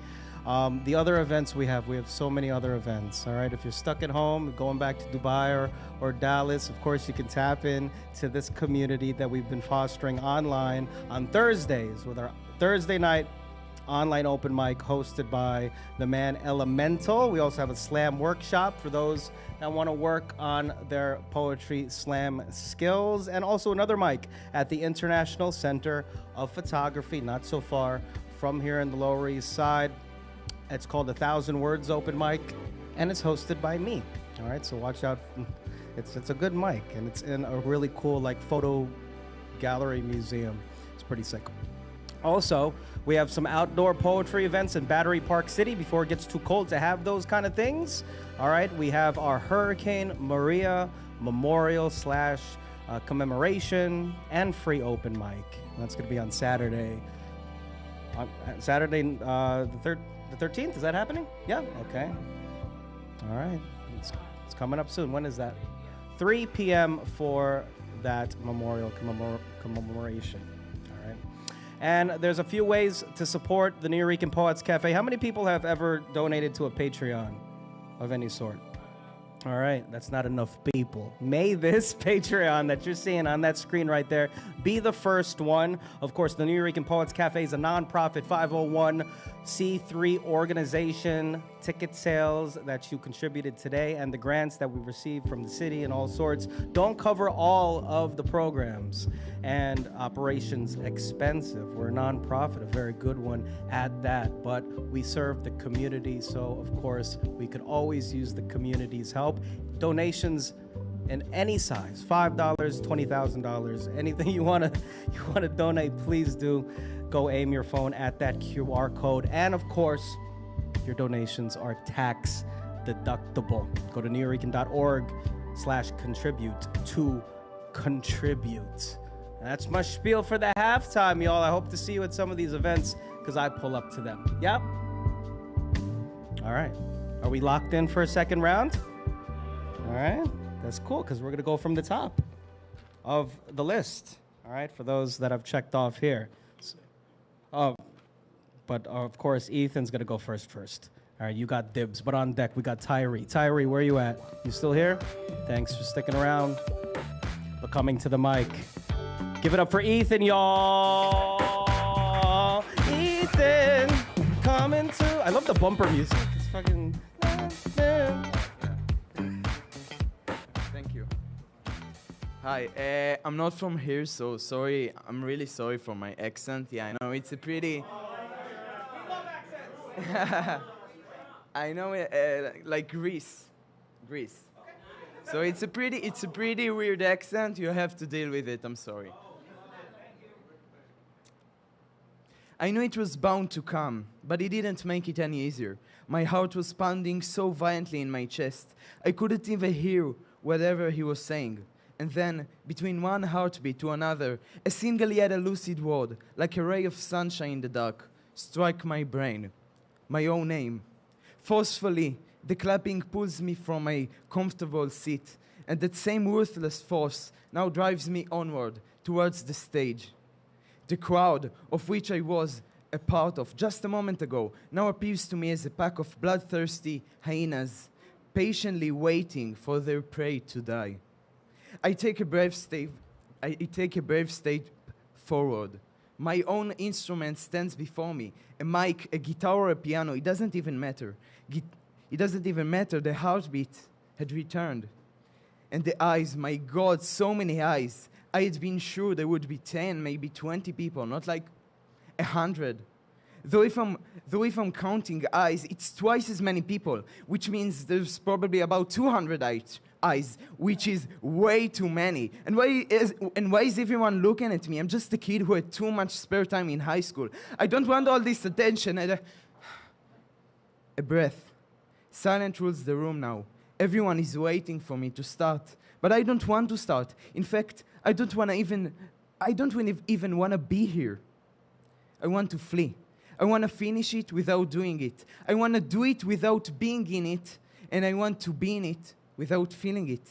The other events we have so many other events. All right, if you're stuck at home, going back to Dubai or Dallas, of course you can tap in to this community that we've been fostering online on Thursdays with our Thursday night online open mic hosted by the man Elemental. We also have a slam workshop for those that want to work on their poetry slam skills, and also another mic at the International Center of Photography, not so far from here in the Lower East Side. It's called 1,000 Words Open Mic, and it's hosted by me. All right, so watch out. It's a good mic, and it's in a really cool photo gallery museum. It's pretty sick. Also, we have some outdoor poetry events in Battery Park City before it gets too cold to have those kind of things. All right, we have our Hurricane Maria Memorial / commemoration and free open mic. That's going to be on Saturday. The 13th, is that happening? Yeah, okay. All right, it's coming up soon. When is that? 3 p.m. for that memorial commemoration. All right. And there's a few ways to support the Nuyorican Poets Cafe. How many people have ever donated to a Patreon of any sort? All right, that's not enough people. May this Patreon that you're seeing on that screen right there be the first one. Of course, the Nuyorican Poets Cafe is a nonprofit 501c3 organization. Ticket sales that you contributed today and the grants that we received from the city and all sorts don't cover all of the programs and operations expensive. We're a nonprofit, a very good one at that, but we serve the community, so of course we could always use the community's help. Donations in any size, $5, $20,000, anything you want to donate, please do. Go aim your phone at that QR code, and of course your donations are tax deductible. Go to Nuyorican.org/contribute to contribute. That's my spiel for the halftime, y'all. I hope to see you at some of these events because I pull up to them. Yep. All right. Are we locked in for a second round? All right. That's cool because we're going to go from the top of the list. All right. For those that I've checked off here. But of course, Ethan's going to go first. All right. You got dibs. But on deck, we got Tyree. Tyree, where are you at? You still here? Thanks for sticking around. For coming to the mic. Give it up for Ethan, y'all. Ethan, coming to. I love the bumper music. It's fucking. Thank you. Hi, I'm not from here, so sorry. I'm really sorry for my accent. Yeah, I know it's a pretty. I know, like Greece. So it's a pretty weird accent. You have to deal with it. I'm sorry. I knew it was bound to come, but it didn't make it any easier. My heart was pounding so violently in my chest, I couldn't even hear whatever he was saying. And then, between one heartbeat to another, a single yet lucid word, like a ray of sunshine in the dark, struck my brain. My own name. Forcefully, the clapping pulls me from my comfortable seat, and that same ruthless force now drives me onward towards the stage. The crowd, of which I was a part of just a moment ago, now appears to me as a pack of bloodthirsty hyenas, patiently waiting for their prey to die. I take a brave step forward. My own instrument stands before me. A mic, a guitar, or a piano, it doesn't even matter. It doesn't even matter. The heartbeat had returned. And the eyes, my God, so many eyes. I had been sure there would be 10, maybe 20 people, not like 100. Though if I'm counting eyes, it's twice as many people, which means there's probably about 200 eyes, which is way too many. And why is everyone looking at me? I'm just a kid who had too much spare time in high school. I don't want all this attention. A breath. Silence rules the room now. Everyone is waiting for me to start, but I don't want to start. In fact, I don't even want to be here. I want to flee. I want to finish it without doing it. I want to do it without being in it, and I want to be in it without feeling it.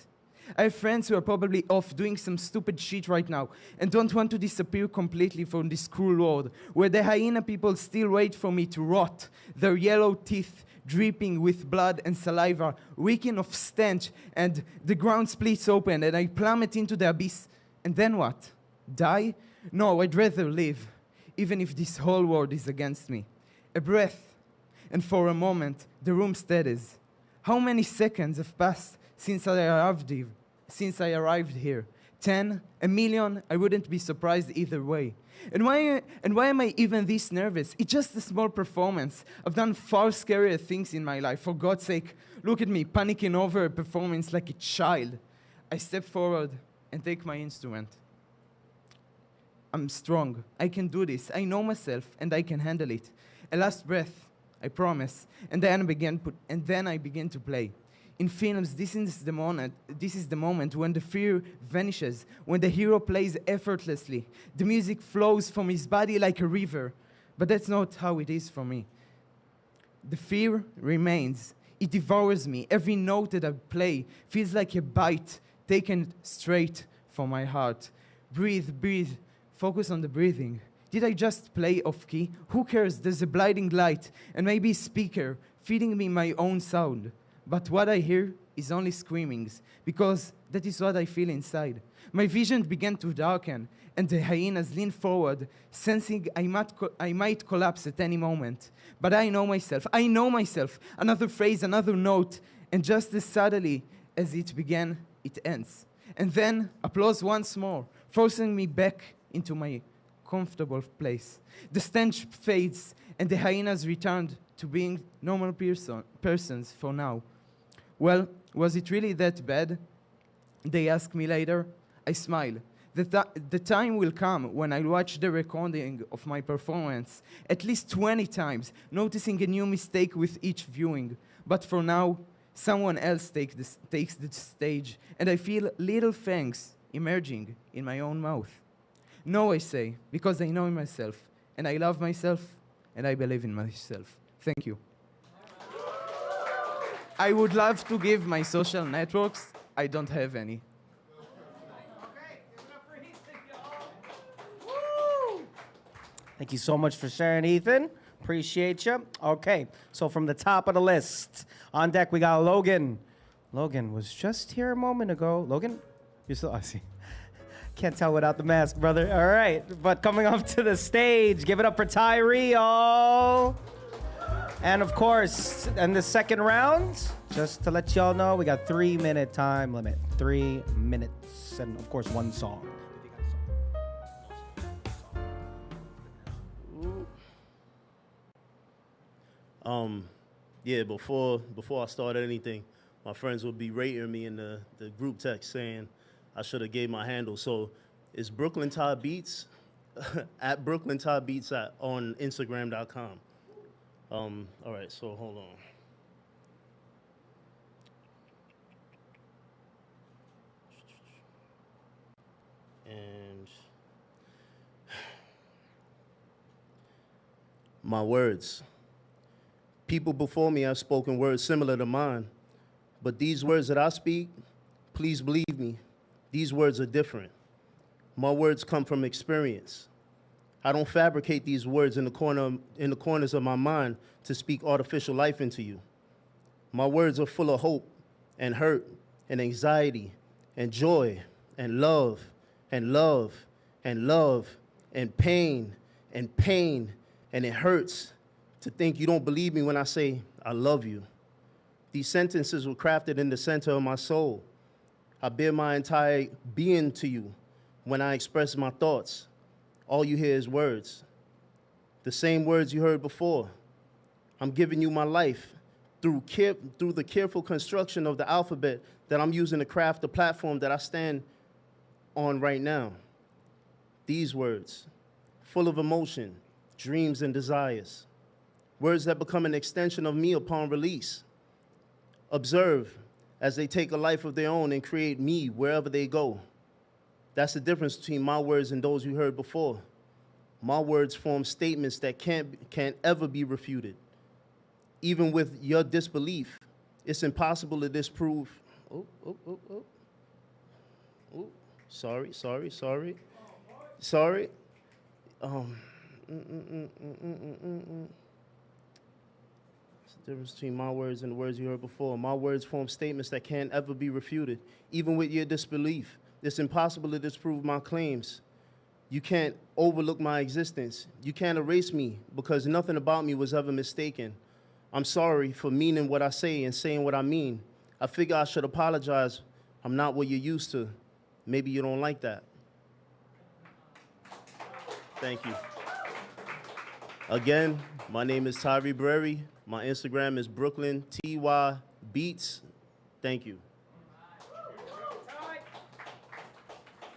I have friends who are probably off doing some stupid shit right now and don't want to disappear completely from this cruel world where the hyena people still wait for me to rot, their yellow teeth dripping with blood and saliva, reeking of stench, and the ground splits open and I plummet into the abyss. And then what? Die? No, I'd rather live, even if this whole world is against me. A breath, and for a moment, the room steadies. How many seconds have passed since I arrived here? 10? A million? I wouldn't be surprised either way. And why am I even this nervous? It's just a small performance. I've done far scarier things in my life. For God's sake, look at me panicking over a performance like a child. I step forward and take my instrument. I'm strong. I can do this. I know myself and I can handle it. A last breath, I promise. And then I begin to play. In films, this is the moment when the fear vanishes, when the hero plays effortlessly. The music flows from his body like a river. But that's not how it is for me. The fear remains. It devours me. Every note that I play feels like a bite taken straight from my heart. Breathe, breathe. Focus on the breathing. Did I just play off key? Who cares? There's a blinding light and maybe a speaker feeding me my own sound. But what I hear is only screamings, because that is what I feel inside. My vision began to darken, and the hyenas leaned forward, sensing I might collapse at any moment. But I know myself. Another phrase, another note, and just as suddenly as it began, it ends. And then applause once more, forcing me back into my comfortable place. The stench fades, and the hyenas returned to being normal persons for now. Well, was it really that bad? They ask me later. I smile. The time will come when I'll watch the recording of my performance at least 20 times, noticing a new mistake with each viewing. But for now, someone else takes the stage, and I feel little fangs emerging in my own mouth. No, I say, because I know myself, and I love myself, and I believe in myself. Thank you. I would love to give my social networks. I don't have any. Thank you so much for sharing, Ethan. Appreciate you. Okay, so from the top of the list, on deck we got Logan. Logan was just here a moment ago. Logan, you're still, I see. Can't tell without the mask, brother. All right, but coming up to the stage, give it up for Tyree, y'all. And of course, in the second round, just to let y'all know, we got 3-minute time limit. 3 minutes, and of course, one song. Yeah, before I started anything, my friends would be rating me in the group text saying I should have gave my handle. So it's Brooklyn Ty Beats, at Brooklyn Ty Beats on Instagram.com. All right, so hold on. And my words. People before me have spoken words similar to mine, but these words that I speak, please believe me, these words are different. My words come from experience. I don't fabricate these words in the corners of my mind to speak artificial life into you. My words are full of hope and hurt and anxiety and joy and love and love and love and pain, and it hurts to think you don't believe me when I say I love you. These sentences were crafted in the center of my soul. I bear my entire being to you when I express my thoughts. All you hear is words, the same words you heard before. I'm giving you my life through the careful construction of the alphabet that I'm using to craft the platform that I stand on right now. These words, full of emotion, dreams, and desires. Words that become an extension of me upon release. Observe as they take a life of their own and create me wherever they go. That's the difference between my words and those you heard before. My words form statements that can't ever be refuted. Even with your disbelief, it's impossible to disprove. Sorry. The difference between my words and the words you heard before. My words form statements that can't ever be refuted. Even with your disbelief, it's impossible to disprove my claims. You can't overlook my existence. You can't erase me because nothing about me was ever mistaken. I'm sorry for meaning what I say and saying what I mean. I figure I should apologize. I'm not what you're used to. Maybe you don't like that. Thank you. Again, my name is Tyree Breary. My Instagram is Brooklyn TY Beats. Thank you.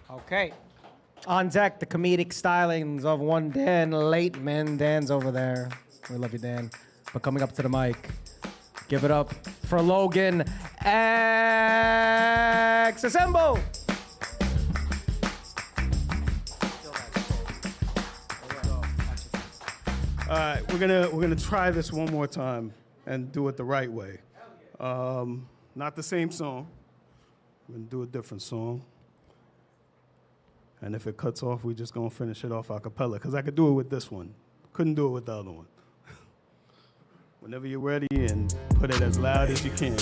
Okay. On deck, the comedic stylings of one Dan Laitman. Dan's over there. We love you, Dan. But coming up to the mic, give it up for Logan X. Assemble! All right, we're gonna try this one more time and do it the right way. Not the same song. We're gonna do a different song. And if it cuts off, we're just gonna finish it off a cappella, because I could do it with this one. Couldn't do it with the other one. Whenever you're ready, and put it as loud as you can.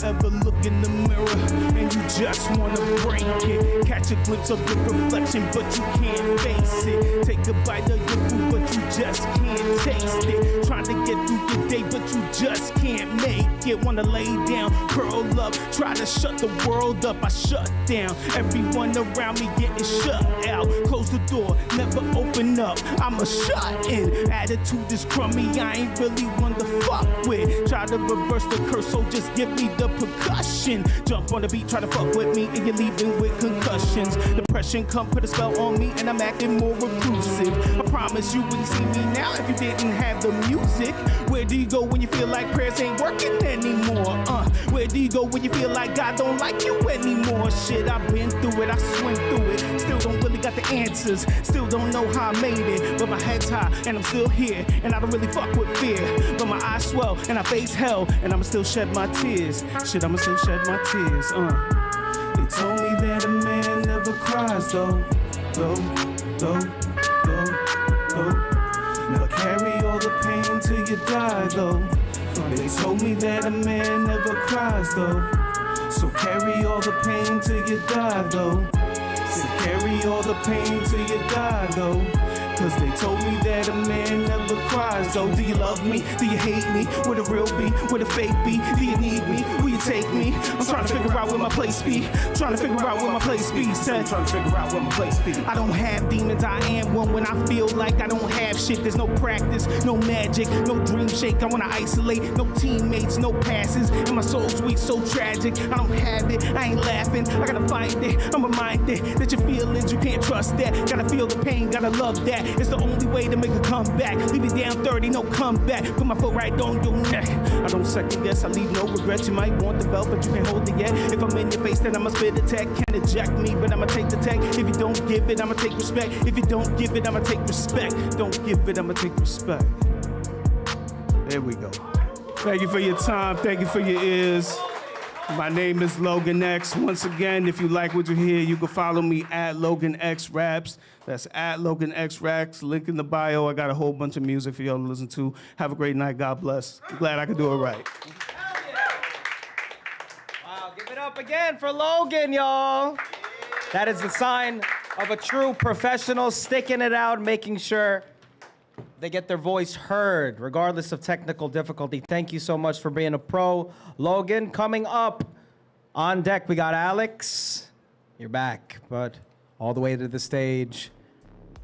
Ever look in the mirror and you just wanna break it? Catch a glimpse of your reflection, but you can't face it. Take a bite of your food, but you just can't taste it. Trying to get through the day, but you just can't make it. Wanna lay down, curl up, try to shut the world up. I shut down, everyone around me getting shut out. Close the door, never open up. I'm a shut in. Attitude is crummy, I ain't really one to fuck with. Try to reverse the curse, so just give me the percussion. Jump on the beat, try to fuck with me, and you're leaving with concussions. Depression come put a spell on me, and I'm acting more reclusive. I promise you wouldn't see me now if you didn't have the music. Where do you go when you feel like prayers ain't working anymore? Where do you go when you feel like God don't like you anymore? Shit, I've been through it, I swim through it. Still don't really got the answers, still don't know how I made it. But my head's high, and I'm still here, and I don't really fuck with fear. But my eyes swell, and I face hell, and I'ma still shed my tears. Shit, I'ma still shed my tears. They told me that a man never cries, though. Now carry all the pain till you die, though. They told me that a man never cries, though. So carry all the pain till you die, though. So carry all the pain till you die, though. Cause they told me that a man never cries. So do you love me? Do you hate me? Where the real be? Where the fake be? Do you need me? Will you take me? I'm trying to figure out where my place be. Trying to figure out where my place be. Said, trying to figure out where my place be. I don't have demons, I am one when I feel like I don't have shit. There's no practice, no magic, no dream shake. I wanna isolate, no teammates, no passes. And my soul's weak, so tragic. I don't have it, I ain't laughing. I gotta find it, I'm reminded that your feelings, you can't trust that. Gotta feel the pain, gotta love that. It's the only way to make a comeback. Leave it down 30, no comeback. Put my foot right on your neck. I don't second guess, I leave no regrets. You might want the belt, but you can't hold it yet. If I'm in your face, then I'ma spit a tech. Can't eject me, but I'ma take the tech. If you don't give it, I'ma take respect. If you don't give it, I'ma take respect. Don't give it, I'ma take respect. There we go. Thank you for your time. Thank you for your ears. My name is Logan X. Once again, if you like what you hear, you can follow me at Logan X Raps. That's at Logan X Raps. Link in the bio. I got a whole bunch of music for y'all to listen to. Have a great night. God bless. I'm glad I could do it right. Wow, give it up again for Logan, y'all. That is the sign of a true professional, sticking it out, making sure they get their voice heard, regardless of technical difficulty. Thank you so much for being a pro. Logan, coming up on deck, we got Alex. You're back, but all the way to the stage.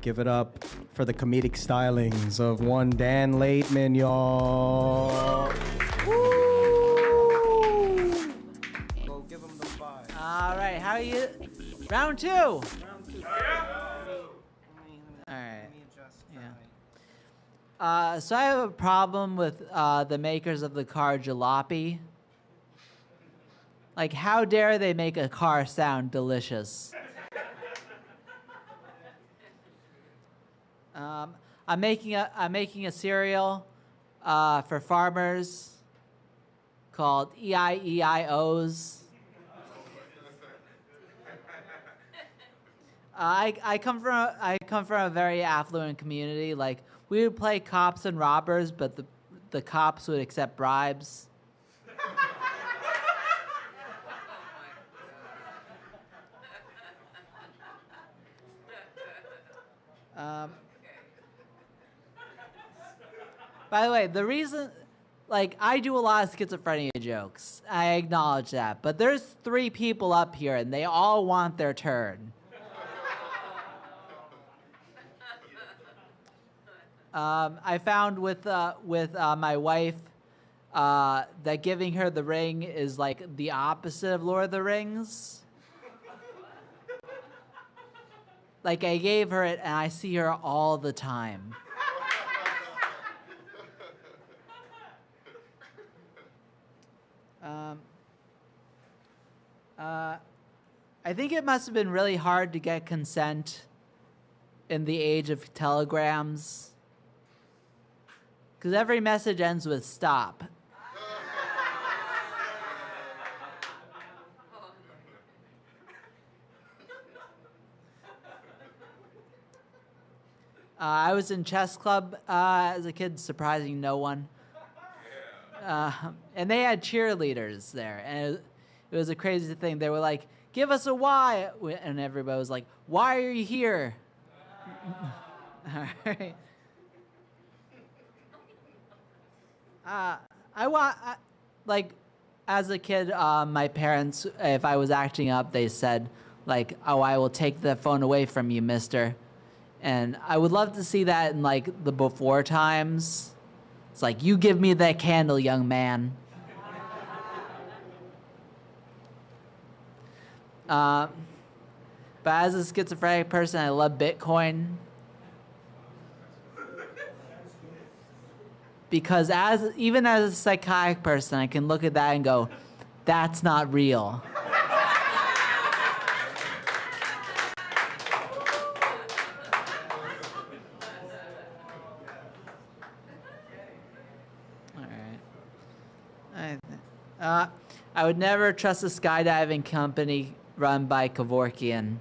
Give it up for the comedic stylings of one Dan Laitman, y'all. Woo! Go give him the vibe. All right, how are you? Round two. All right. Yeah. So I have a problem with the makers of the car Jalopy. Like, how dare they make a car sound delicious? I'm making a cereal for farmers called EIEIOs. I come from a very affluent community. Like, we would play cops and robbers, but the cops would accept bribes. By the way, the reason, like, I do a lot of schizophrenia jokes. I acknowledge that. But there's 3 people up here, and they all want their turn. I found with my wife that giving her the ring is like the opposite of Lord of the Rings. Like, I gave her it, and I see her all the time. I think it must have been really hard to get consent in the age of telegrams, because every message ends with stop. I was in chess club as a kid, surprising no one. And they had cheerleaders there, and it was a crazy thing. They were like, "Give us a Y," and everybody was like, "Why are you here?" All right. Like, as a kid, my parents, if I was acting up, they said, like, "Oh, I will take the phone away from you, mister." And I would love to see that in, like, the before times. It's like, you give me that candle, young man. But as a schizophrenic person, I love Bitcoin. Because even as a psychotic person, I can look at that and go, that's not real. I would never trust a skydiving company run by Kevorkian.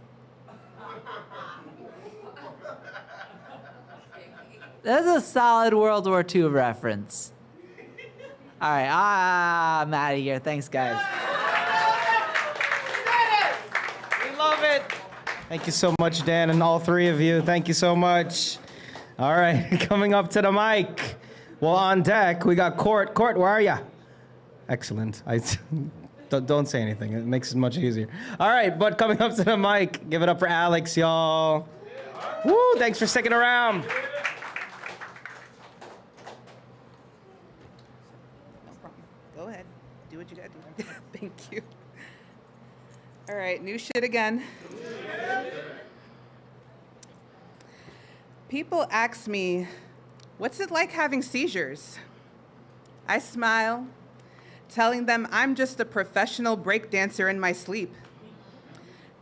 That's a solid World War II reference. All right, I'm out of here. Thanks, guys. We love it. Thank you so much, Dan, and all three of you. Thank you so much. All right, coming up to the mic. Well, on deck, we got Court. Court, where are ya? Excellent. Don't say anything. It makes it much easier. All right, but coming up to the mic, give it up for Alex, y'all. Woo, thanks for sticking around. No problem. Go ahead. Do what you gotta do. Thank you. All right, new shit again. People ask me, what's it like having seizures? I smile, telling them I'm just a professional breakdancer in my sleep.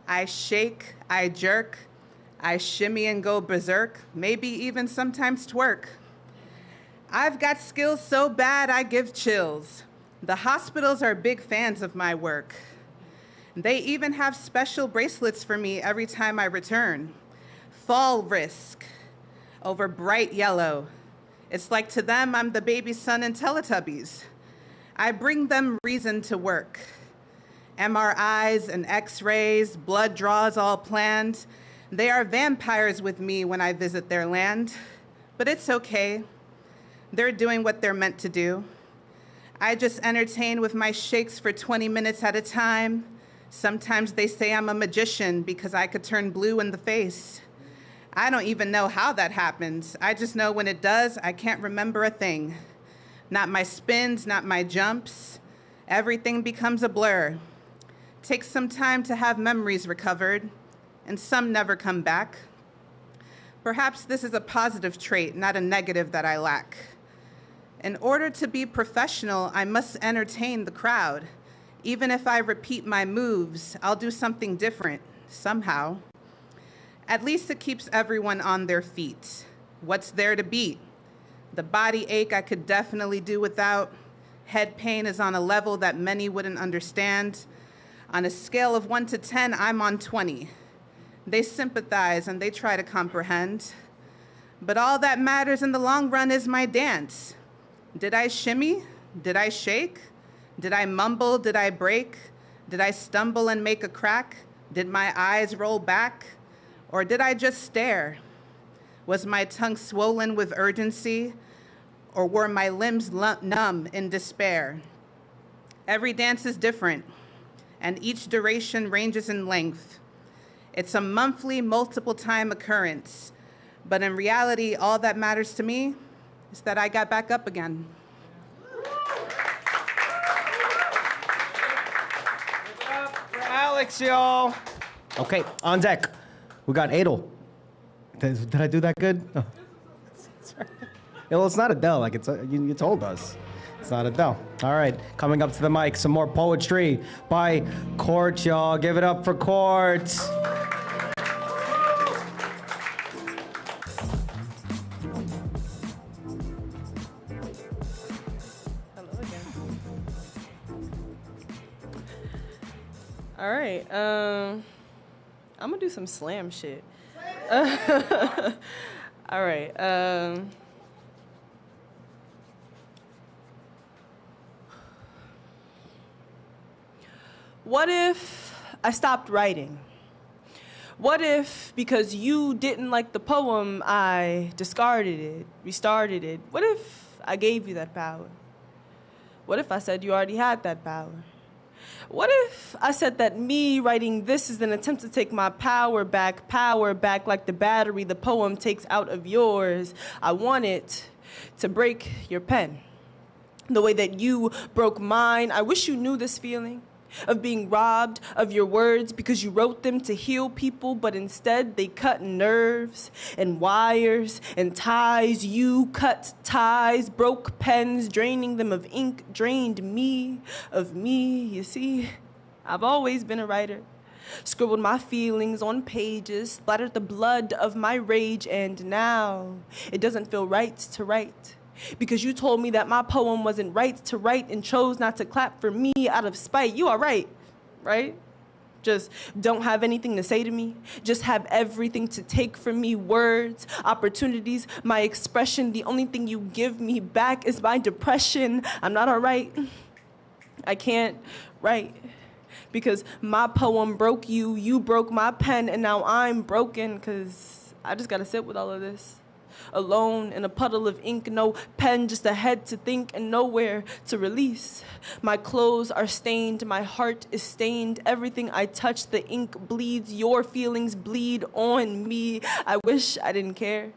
I shake, I jerk, I shimmy and go berserk, maybe even sometimes twerk. I've got skills so bad I give chills. The hospitals are big fans of my work. They even have special bracelets for me every time I return. Fall risk over bright yellow. It's like to them I'm the baby son in Teletubbies. I bring them reason to work. MRIs and x-rays, blood draws all planned. They are vampires with me when I visit their land. But it's okay. They're doing what they're meant to do. I just entertain with my shakes for 20 minutes at a time. Sometimes they say I'm a magician because I could turn blue in the face. I don't even know how that happens. I just know when it does, I can't remember a thing. Not my spins, not my jumps. Everything becomes a blur. Takes some time to have memories recovered, and some never come back. Perhaps this is a positive trait, not a negative that I lack. In order to be professional, I must entertain the crowd. Even if I repeat my moves, I'll do something different, somehow. At least it keeps everyone on their feet. What's there to beat? The body ache I could definitely do without. Head pain is on a level that many wouldn't understand. On a scale of 1 to 10, I'm on 20. They sympathize and they try to comprehend. But all that matters in the long run is my dance. Did I shimmy? Did I shake? Did I mumble? Did I break? Did I stumble and make a crack? Did my eyes roll back? Or did I just stare? Was my tongue swollen with urgency? Or were my limbs numb in despair? Every dance is different, and each duration ranges in length. It's a monthly, multiple-time occurrence, but in reality, all that matters to me is that I got back up again. For Alex, y'all. Okay, on deck, we got Adel. Did I do that good? Oh. Sorry. Yeah, well, it's not Adele, like you told us. It's not Adele. All right, coming up to the mic, some more poetry by Court, y'all. Give it up for Court. Hello again. All right, I'm gonna do some slam shit. All right. What if I stopped writing? What if, because you didn't like the poem, I discarded it, restarted it? What if I gave you that power? What if I said you already had that power? What if I said that me writing this is an attempt to take my power back like the battery the poem takes out of yours? I want it to break your pen. The way that you broke mine, I wish you knew this feeling of being robbed of your words because you wrote them to heal people, but instead they cut nerves and wires and ties. You cut ties, broke pens, draining them of ink, drained me of me. You see, I've always been a writer. Scribbled my feelings on pages, splattered the blood of my rage, and now it doesn't feel right to write. Because you told me that my poem wasn't right to write and chose not to clap for me out of spite. You are right? Just don't have anything to say to me. Just have everything to take from me. Words, opportunities, my expression. The only thing you give me back is my depression. I'm not all right. I can't write. Because my poem broke you, you broke my pen, and now I'm broken because I just gotta sit with all of this. Alone in a puddle of ink, no pen, just a head to think and nowhere to release. My clothes are stained, my heart is stained. Everything I touch, the ink bleeds. Your feelings bleed on me. I wish I didn't care.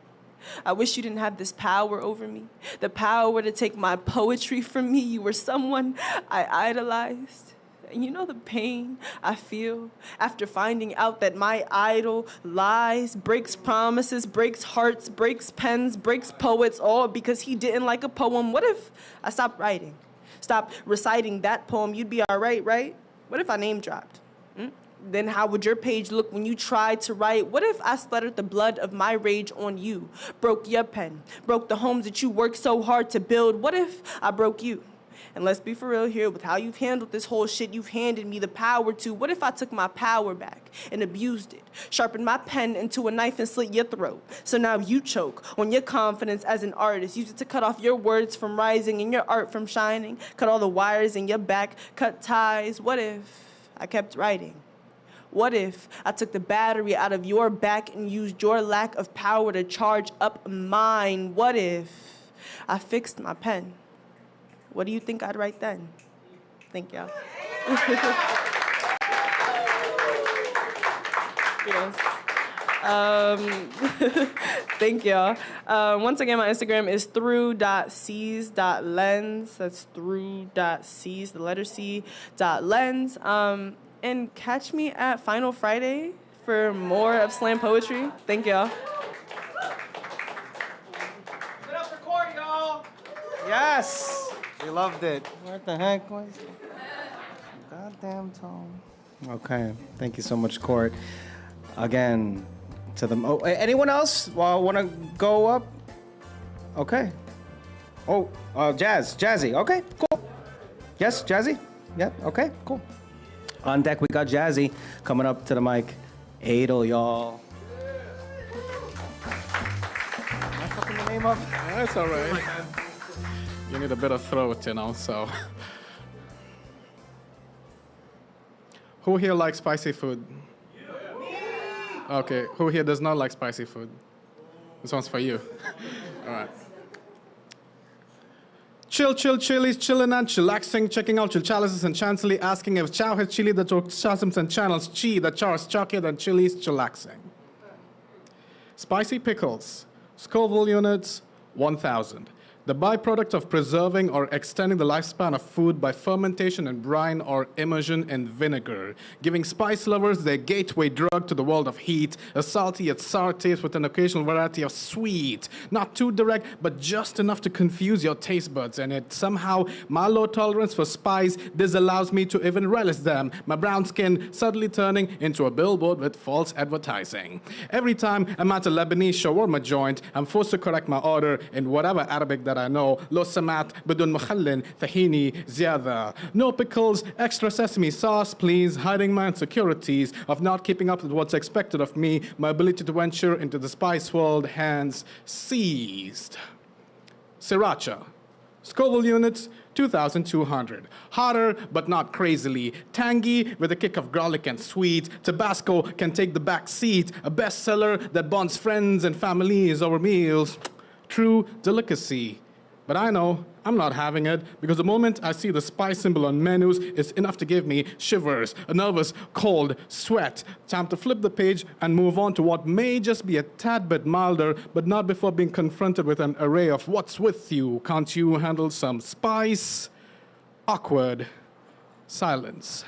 I wish you didn't have this power over me. The power to take my poetry from me. You were someone I idolized. And you know the pain I feel after finding out that my idol lies, breaks promises, breaks hearts, breaks pens, breaks poets, all because he didn't like a poem. What if I stopped writing? Stopped reciting that poem? You'd be all right, right? What if I name dropped? Then how would your page look when you tried to write? What if I splattered the blood of my rage on you? Broke your pen, broke the homes that you worked so hard to build. What if I broke you? And let's be for real here, with how you've handled this whole shit, you've handed me the power to. What if I took my power back and abused it? Sharpened my pen into a knife and slit your throat. So now you choke on your confidence as an artist. Use it to cut off your words from rising and your art from shining. Cut all the wires in your back, cut ties. What if I kept writing? What if I took the battery out of your back and used your lack of power to charge up mine? What if I fixed my pen? What do you think I'd write then? Thank y'all. Yes. Thank y'all. Once again, my Instagram is through.sees.lens. That's through.sees, the letter C, .lens. And catch me at Final Friday for more of slam poetry. Thank y'all. Get up, record, y'all. Yes. We loved it. What the heck was it? Goddamn tone. Okay. Thank you so much, Court. Again, to the... Oh, anyone else want to go up? Okay. Oh, Jazzy. Okay, cool. Yes, Jazzy? Yeah, okay, cool. On deck, we got Jazzy coming up to the mic. Adel, y'all. Am I fucking the name up? That's all right. You need a bit of throat, so. Who here likes spicy food? Okay, who here does not like spicy food? This one's for you. All right. Chill, chilies, chillin' and chillaxing, checking out chill chalices and chancely, asking if chow has chili that chasms and channels chi that chars chocolate and chilies chillaxing. Spicy pickles, Scoville units, 1,000. The byproduct of preserving or extending the lifespan of food by fermentation in brine or immersion in vinegar, giving spice lovers their gateway drug to the world of heat, a salty yet sour taste with an occasional variety of sweet. Not too direct, but just enough to confuse your taste buds, and it somehow, my low tolerance for spice disallows me to even relish them, my brown skin suddenly turning into a billboard with false advertising. Every time I'm at a Lebanese shawarma joint, I'm forced to correct my order in whatever Arabic that I know. Lo samat بدون مخلل tahini زيادة. No pickles, extra sesame sauce, please. Hiding my insecurities of not keeping up with what's expected of me. My ability to venture into the spice world, hands seized. Sriracha. Scoville units, 2,200. Hotter, but not crazily. Tangy, with a kick of garlic and sweet. Tabasco can take the back seat. A bestseller that bonds friends and families over meals. True delicacy. But I know I'm not having it because the moment I see the spy symbol on menus, it's enough to give me shivers, a nervous, cold sweat. Time to flip the page and move on to what may just be a tad bit milder, but not before being confronted with an array of what's with you. Can't you handle some spice? Awkward silence.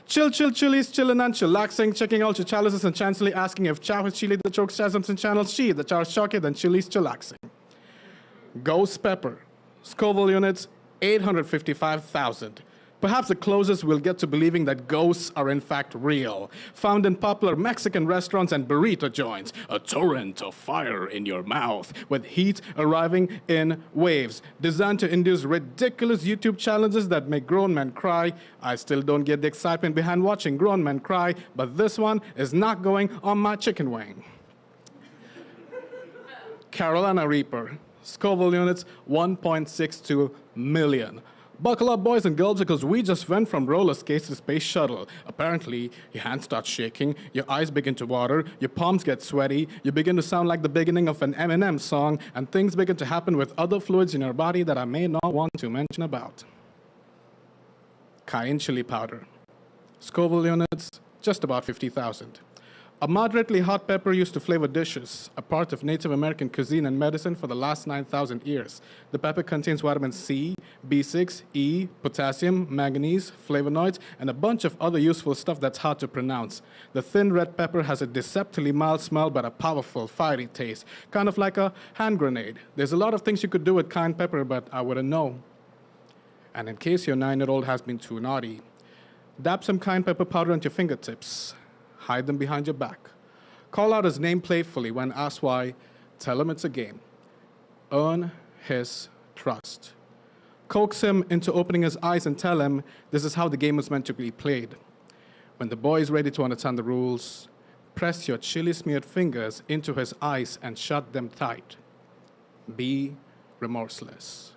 Chili's chillin' and chillaxing, checking out your chalices and chancellor asking if chow is chili, the chokes, chasms, and channels she, the char shocky, then chili's chillaxing. Ghost pepper, Scoville units, 855,000. Perhaps the closest we'll get to believing that ghosts are in fact real. Found in popular Mexican restaurants and burrito joints, a torrent of fire in your mouth, with heat arriving in waves, designed to induce ridiculous YouTube challenges that make grown men cry. I still don't get the excitement behind watching grown men cry, but this one is not going on my chicken wing. Carolina Reaper, Scoville units, 1.62 million. Buckle up, boys and girls, because we just went from roller skates to space shuttle. Apparently, your hands start shaking, your eyes begin to water, your palms get sweaty, you begin to sound like the beginning of an Eminem song, and things begin to happen with other fluids in your body that I may not want to mention about. Cayenne chili powder. Scoville units, just about 50,000. A moderately hot pepper used to flavor dishes, a part of Native American cuisine and medicine for the last 9,000 years. The pepper contains vitamin C, B6, E, potassium, manganese, flavonoids, and a bunch of other useful stuff that's hard to pronounce. The thin red pepper has a deceptively mild smell but a powerful, fiery taste, kind of like a hand grenade. There's a lot of things you could do with cayenne pepper, but I wouldn't know. And in case your 9-year-old has been too naughty, dab some cayenne pepper powder onto your fingertips. Hide them behind your back. Call out his name playfully when asked why. Tell him it's a game. Earn his trust. Coax him into opening his eyes and tell him this is how the game was meant to be played. When the boy is ready to understand the rules, press your chili-smeared fingers into his eyes and shut them tight. Be remorseless.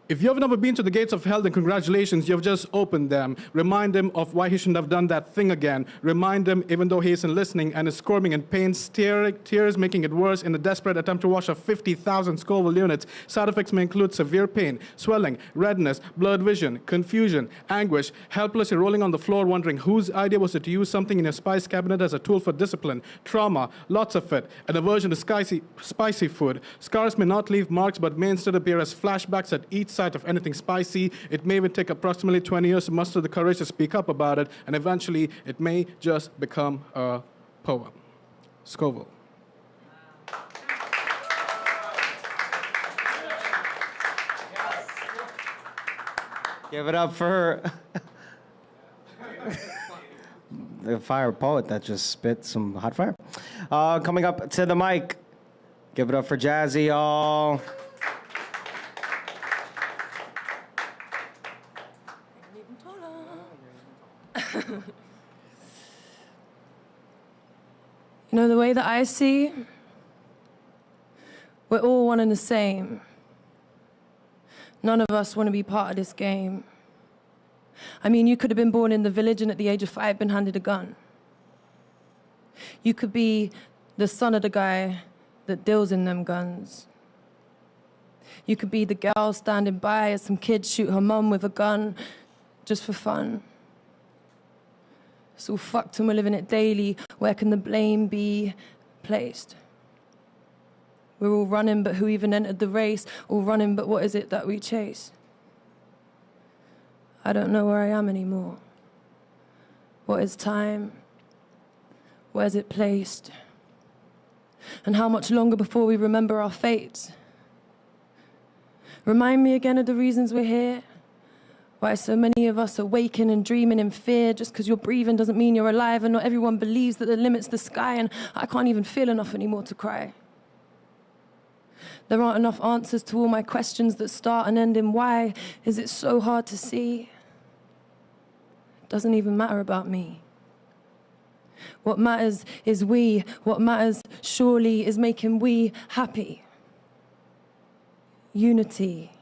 If you've never been to the gates of hell, then congratulations, you've just opened them. Remind him of why he shouldn't have done that thing again. Remind him, even though he isn't listening and is squirming in pain, tears making it worse in a desperate attempt to wash off 50,000 Scoville units. Side effects may include severe pain, swelling, redness, blurred vision, confusion, anguish, helplessly rolling on the floor wondering whose idea was it to use something in your spice cabinet as a tool for discipline, trauma, lots of it, an aversion to spicy food. Scars may not leave marks but may instead appear as flashbacks at each sight of anything spicy. It may even take approximately 20 years to muster the courage to speak up about it, and eventually it may just become a poem. Scoville. Give it up for her. The fire poet that just spit some hot fire. Coming up to the mic. Give it up for Jazzi, y'all. You know, the way that I see, we're all one and the same. None of us want to be part of this game. I mean, you could have been born in the village and at the age of 5 been handed a gun. You could be the son of the guy that deals in them guns. You could be the girl standing by as some kids shoot her mum with a gun just for fun. It's all fucked and we're living it daily. Where can the blame be placed? We're all running, but who even entered the race? All running, but what is it that we chase? I don't know where I am anymore. What is time? Where's it placed? And how much longer before we remember our fates? Remind me again of the reasons we're here. Why so many of us are waking and dreaming in fear. Just because you're breathing doesn't mean you're alive, and not everyone believes that the limit's the sky, and I can't even feel enough anymore to cry. There aren't enough answers to all my questions that start and end in why. Is it so hard to see? It doesn't even matter about me. What matters is we. What matters surely is making we happy. Unity.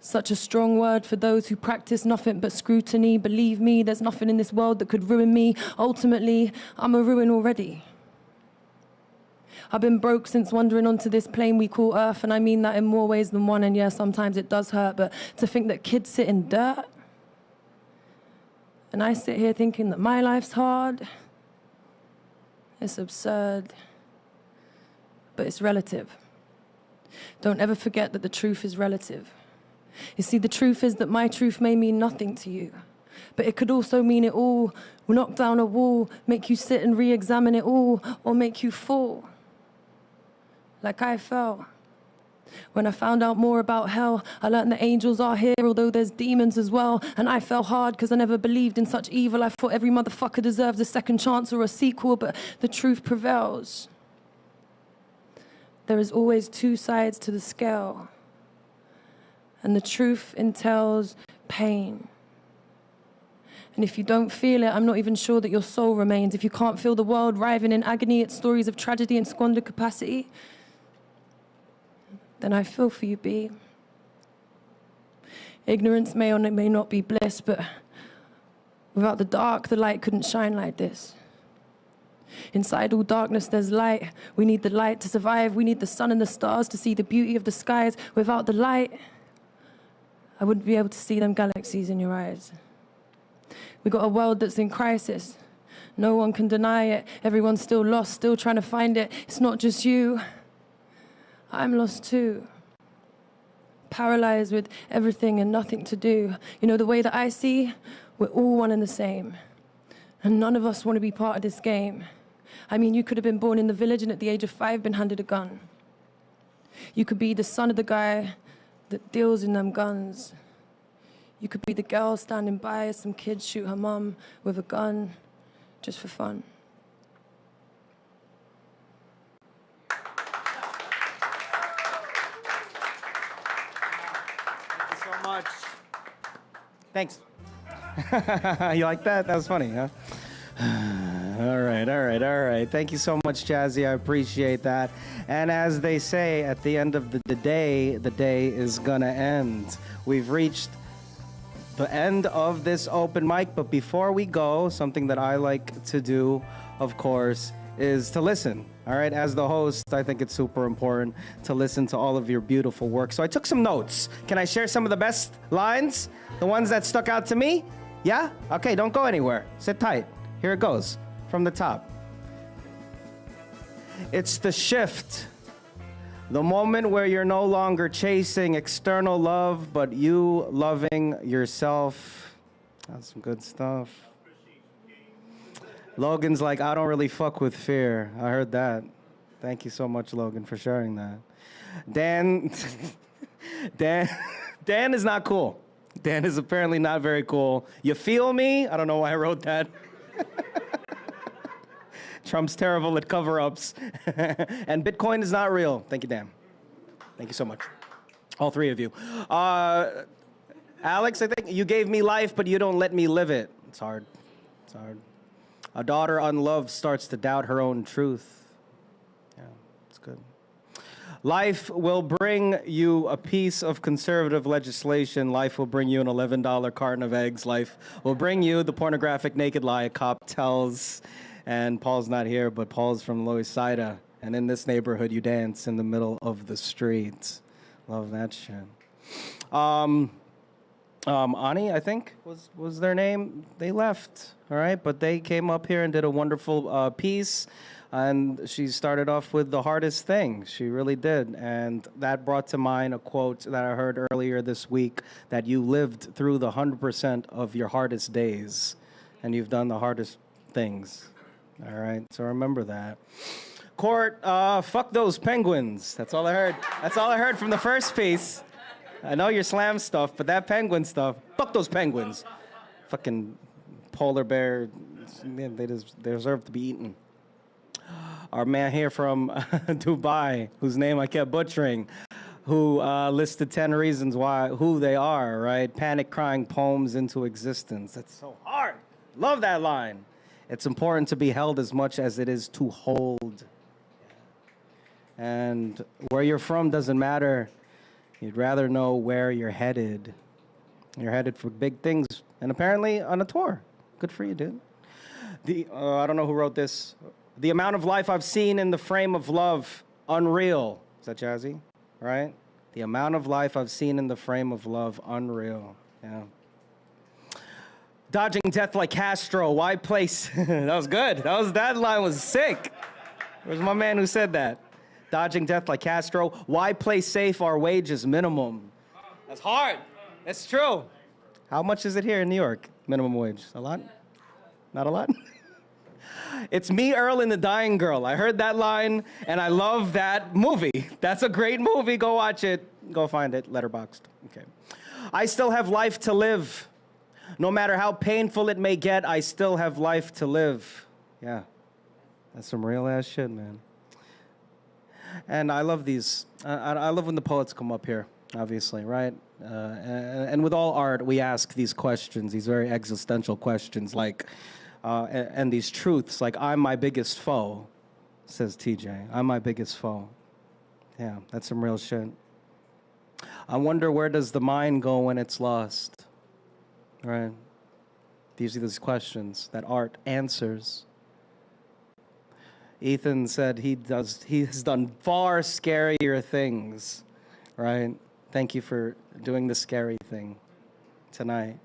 Such a strong word for those who practice nothing but scrutiny. Believe me, there's nothing in this world that could ruin me. Ultimately, I'm a ruin already. I've been broke since wandering onto this plane we call Earth, and I mean that in more ways than one, and yeah, sometimes it does hurt, but to think that kids sit in dirt, and I sit here thinking that my life's hard, it's absurd, but it's relative. Don't ever forget that the truth is relative. You see, the truth is that my truth may mean nothing to you, but it could also mean it all. Will knock down a wall, make you sit and re-examine it all, or make you fall. Like I fell. When I found out more about hell, I learned that angels are here, although there's demons as well. And I fell hard because I never believed in such evil. I thought every motherfucker deserves a second chance or a sequel, but the truth prevails. There is always two sides to the scale. And the truth entails pain. And if you don't feel it, I'm not even sure that your soul remains. If you can't feel the world writhing in agony at stories of tragedy and squandered capacity, then I feel for you, B. Ignorance may or may not be bliss, but without the dark, the light couldn't shine like this. Inside all darkness, there's light. We need the light to survive. We need the sun and the stars to see the beauty of the skies. Without the light, I wouldn't be able to see them galaxies in your eyes. We got a world that's in crisis. No one can deny it. Everyone's still lost, still trying to find it. It's not just you. I'm lost too. Paralyzed with everything and nothing to do. You know, the way that I see, we're all one and the same. And none of us want to be part of this game. I mean, you could have been born in the village and at the age of 5 been handed a gun. You could be the son of the guy that deals in them guns. You could be the girl standing by as some kid shoot her mum with a gun just for fun. Thank you so much. Thanks. You like that? That was funny, huh? All right. Thank you so much, Jazzi. I appreciate that. And as they say, at the end of the day is gonna end. We've reached the end of this open mic, but before we go, something that I like to do, of course, is to listen. All right, as the host, I think it's super important to listen to all of your beautiful work. So I took some notes. Can I share some of the best lines? The ones that stuck out to me? Yeah? Okay, don't go anywhere. Sit tight. Here it goes, from the top. It's the shift. The moment where you're no longer chasing external love, but you loving yourself. That's some good stuff. Logan's like, I don't really fuck with fear. I heard that. Thank you so much, Logan, for sharing that. Dan is not cool. Dan is apparently not very cool. You feel me? I don't know why I wrote that. Trump's terrible at cover-ups. And Bitcoin is not real. Thank you, Dan. Thank you so much. All three of you. Alex, I think you gave me life, but you don't let me live it. It's hard. It's hard. A daughter unloved starts to doubt her own truth. Yeah, it's good. Life will bring you a piece of conservative legislation. Life will bring you an $11 carton of eggs. Life will bring you the pornographic naked lie a cop tells. And Paul's not here, but Paul's from Loisaida. And in this neighborhood, you dance in the middle of the street. Love that shit. Ani, I think, was their name. They left, all right? But they came up here and did a wonderful piece. And she started off with the hardest thing. She really did. And that brought to mind a quote that I heard earlier this week, that you lived through the 100% of your hardest days. And you've done the hardest things. All right, so remember that. Court, fuck those penguins. That's all I heard. That's all I heard from the first piece. I know your slam stuff, but that penguin stuff, fuck those penguins. Fucking polar bear, man, they deserve to be eaten. Our man here from Dubai, whose name I kept butchering, who listed 10 reasons who they are, right? Panic crying poems into existence. That's so hard. Love that line. It's important to be held as much as it is to hold. And where you're from doesn't matter. You'd rather know where you're headed. You're headed for big things, and apparently on a tour. Good for you, dude. I don't know who wrote this. The amount of life I've seen in the frame of love, unreal. Is that Jazzy? Right? The amount of life I've seen in the frame of love, unreal. Yeah. Dodging death like Castro, why place? That was good. That line was sick. Where's my man who said that? Dodging death like Castro, why play safe? Our wages minimum. That's hard. That's true. How much is it here in New York? Minimum wage. A lot? Not a lot? It's me, Earl, and the Dying Girl. I heard that line, and I love that movie. That's a great movie. Go watch it. Go find it. Letterboxd. Okay. I still have life to live. No matter how painful it may get, I still have life to live. Yeah. That's some real ass shit, man. And I love these. I love when the poets come up here, obviously, right? And with all art, we ask these questions, these very existential questions, like, and these truths, like, I'm my biggest foe, says TJ. I'm my biggest foe. Yeah, that's some real shit. I wonder, where does the mind go when it's lost? Right? These are these questions that art answers. Ethan said he's done far scarier things, right? Thank you for doing the scary thing tonight.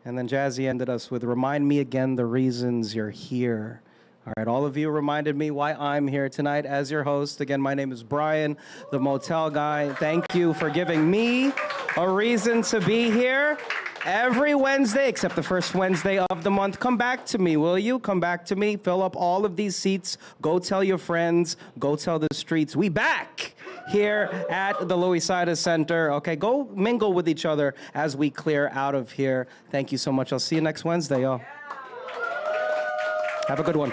And then Jazzy ended us with, remind me again the reasons you're here. All right, all of you reminded me why I'm here tonight as your host. Again, my name is Brian, the motel guy. Thank you for giving me a reason to be here. Every Wednesday, except the first Wednesday of the month, come back to me, will you? Come back to me, fill up all of these seats, go tell your friends, go tell the streets. We back here at the Loisaida Center. Okay, go mingle with each other as we clear out of here. Thank you so much. I'll see you next Wednesday, y'all. Have a good one.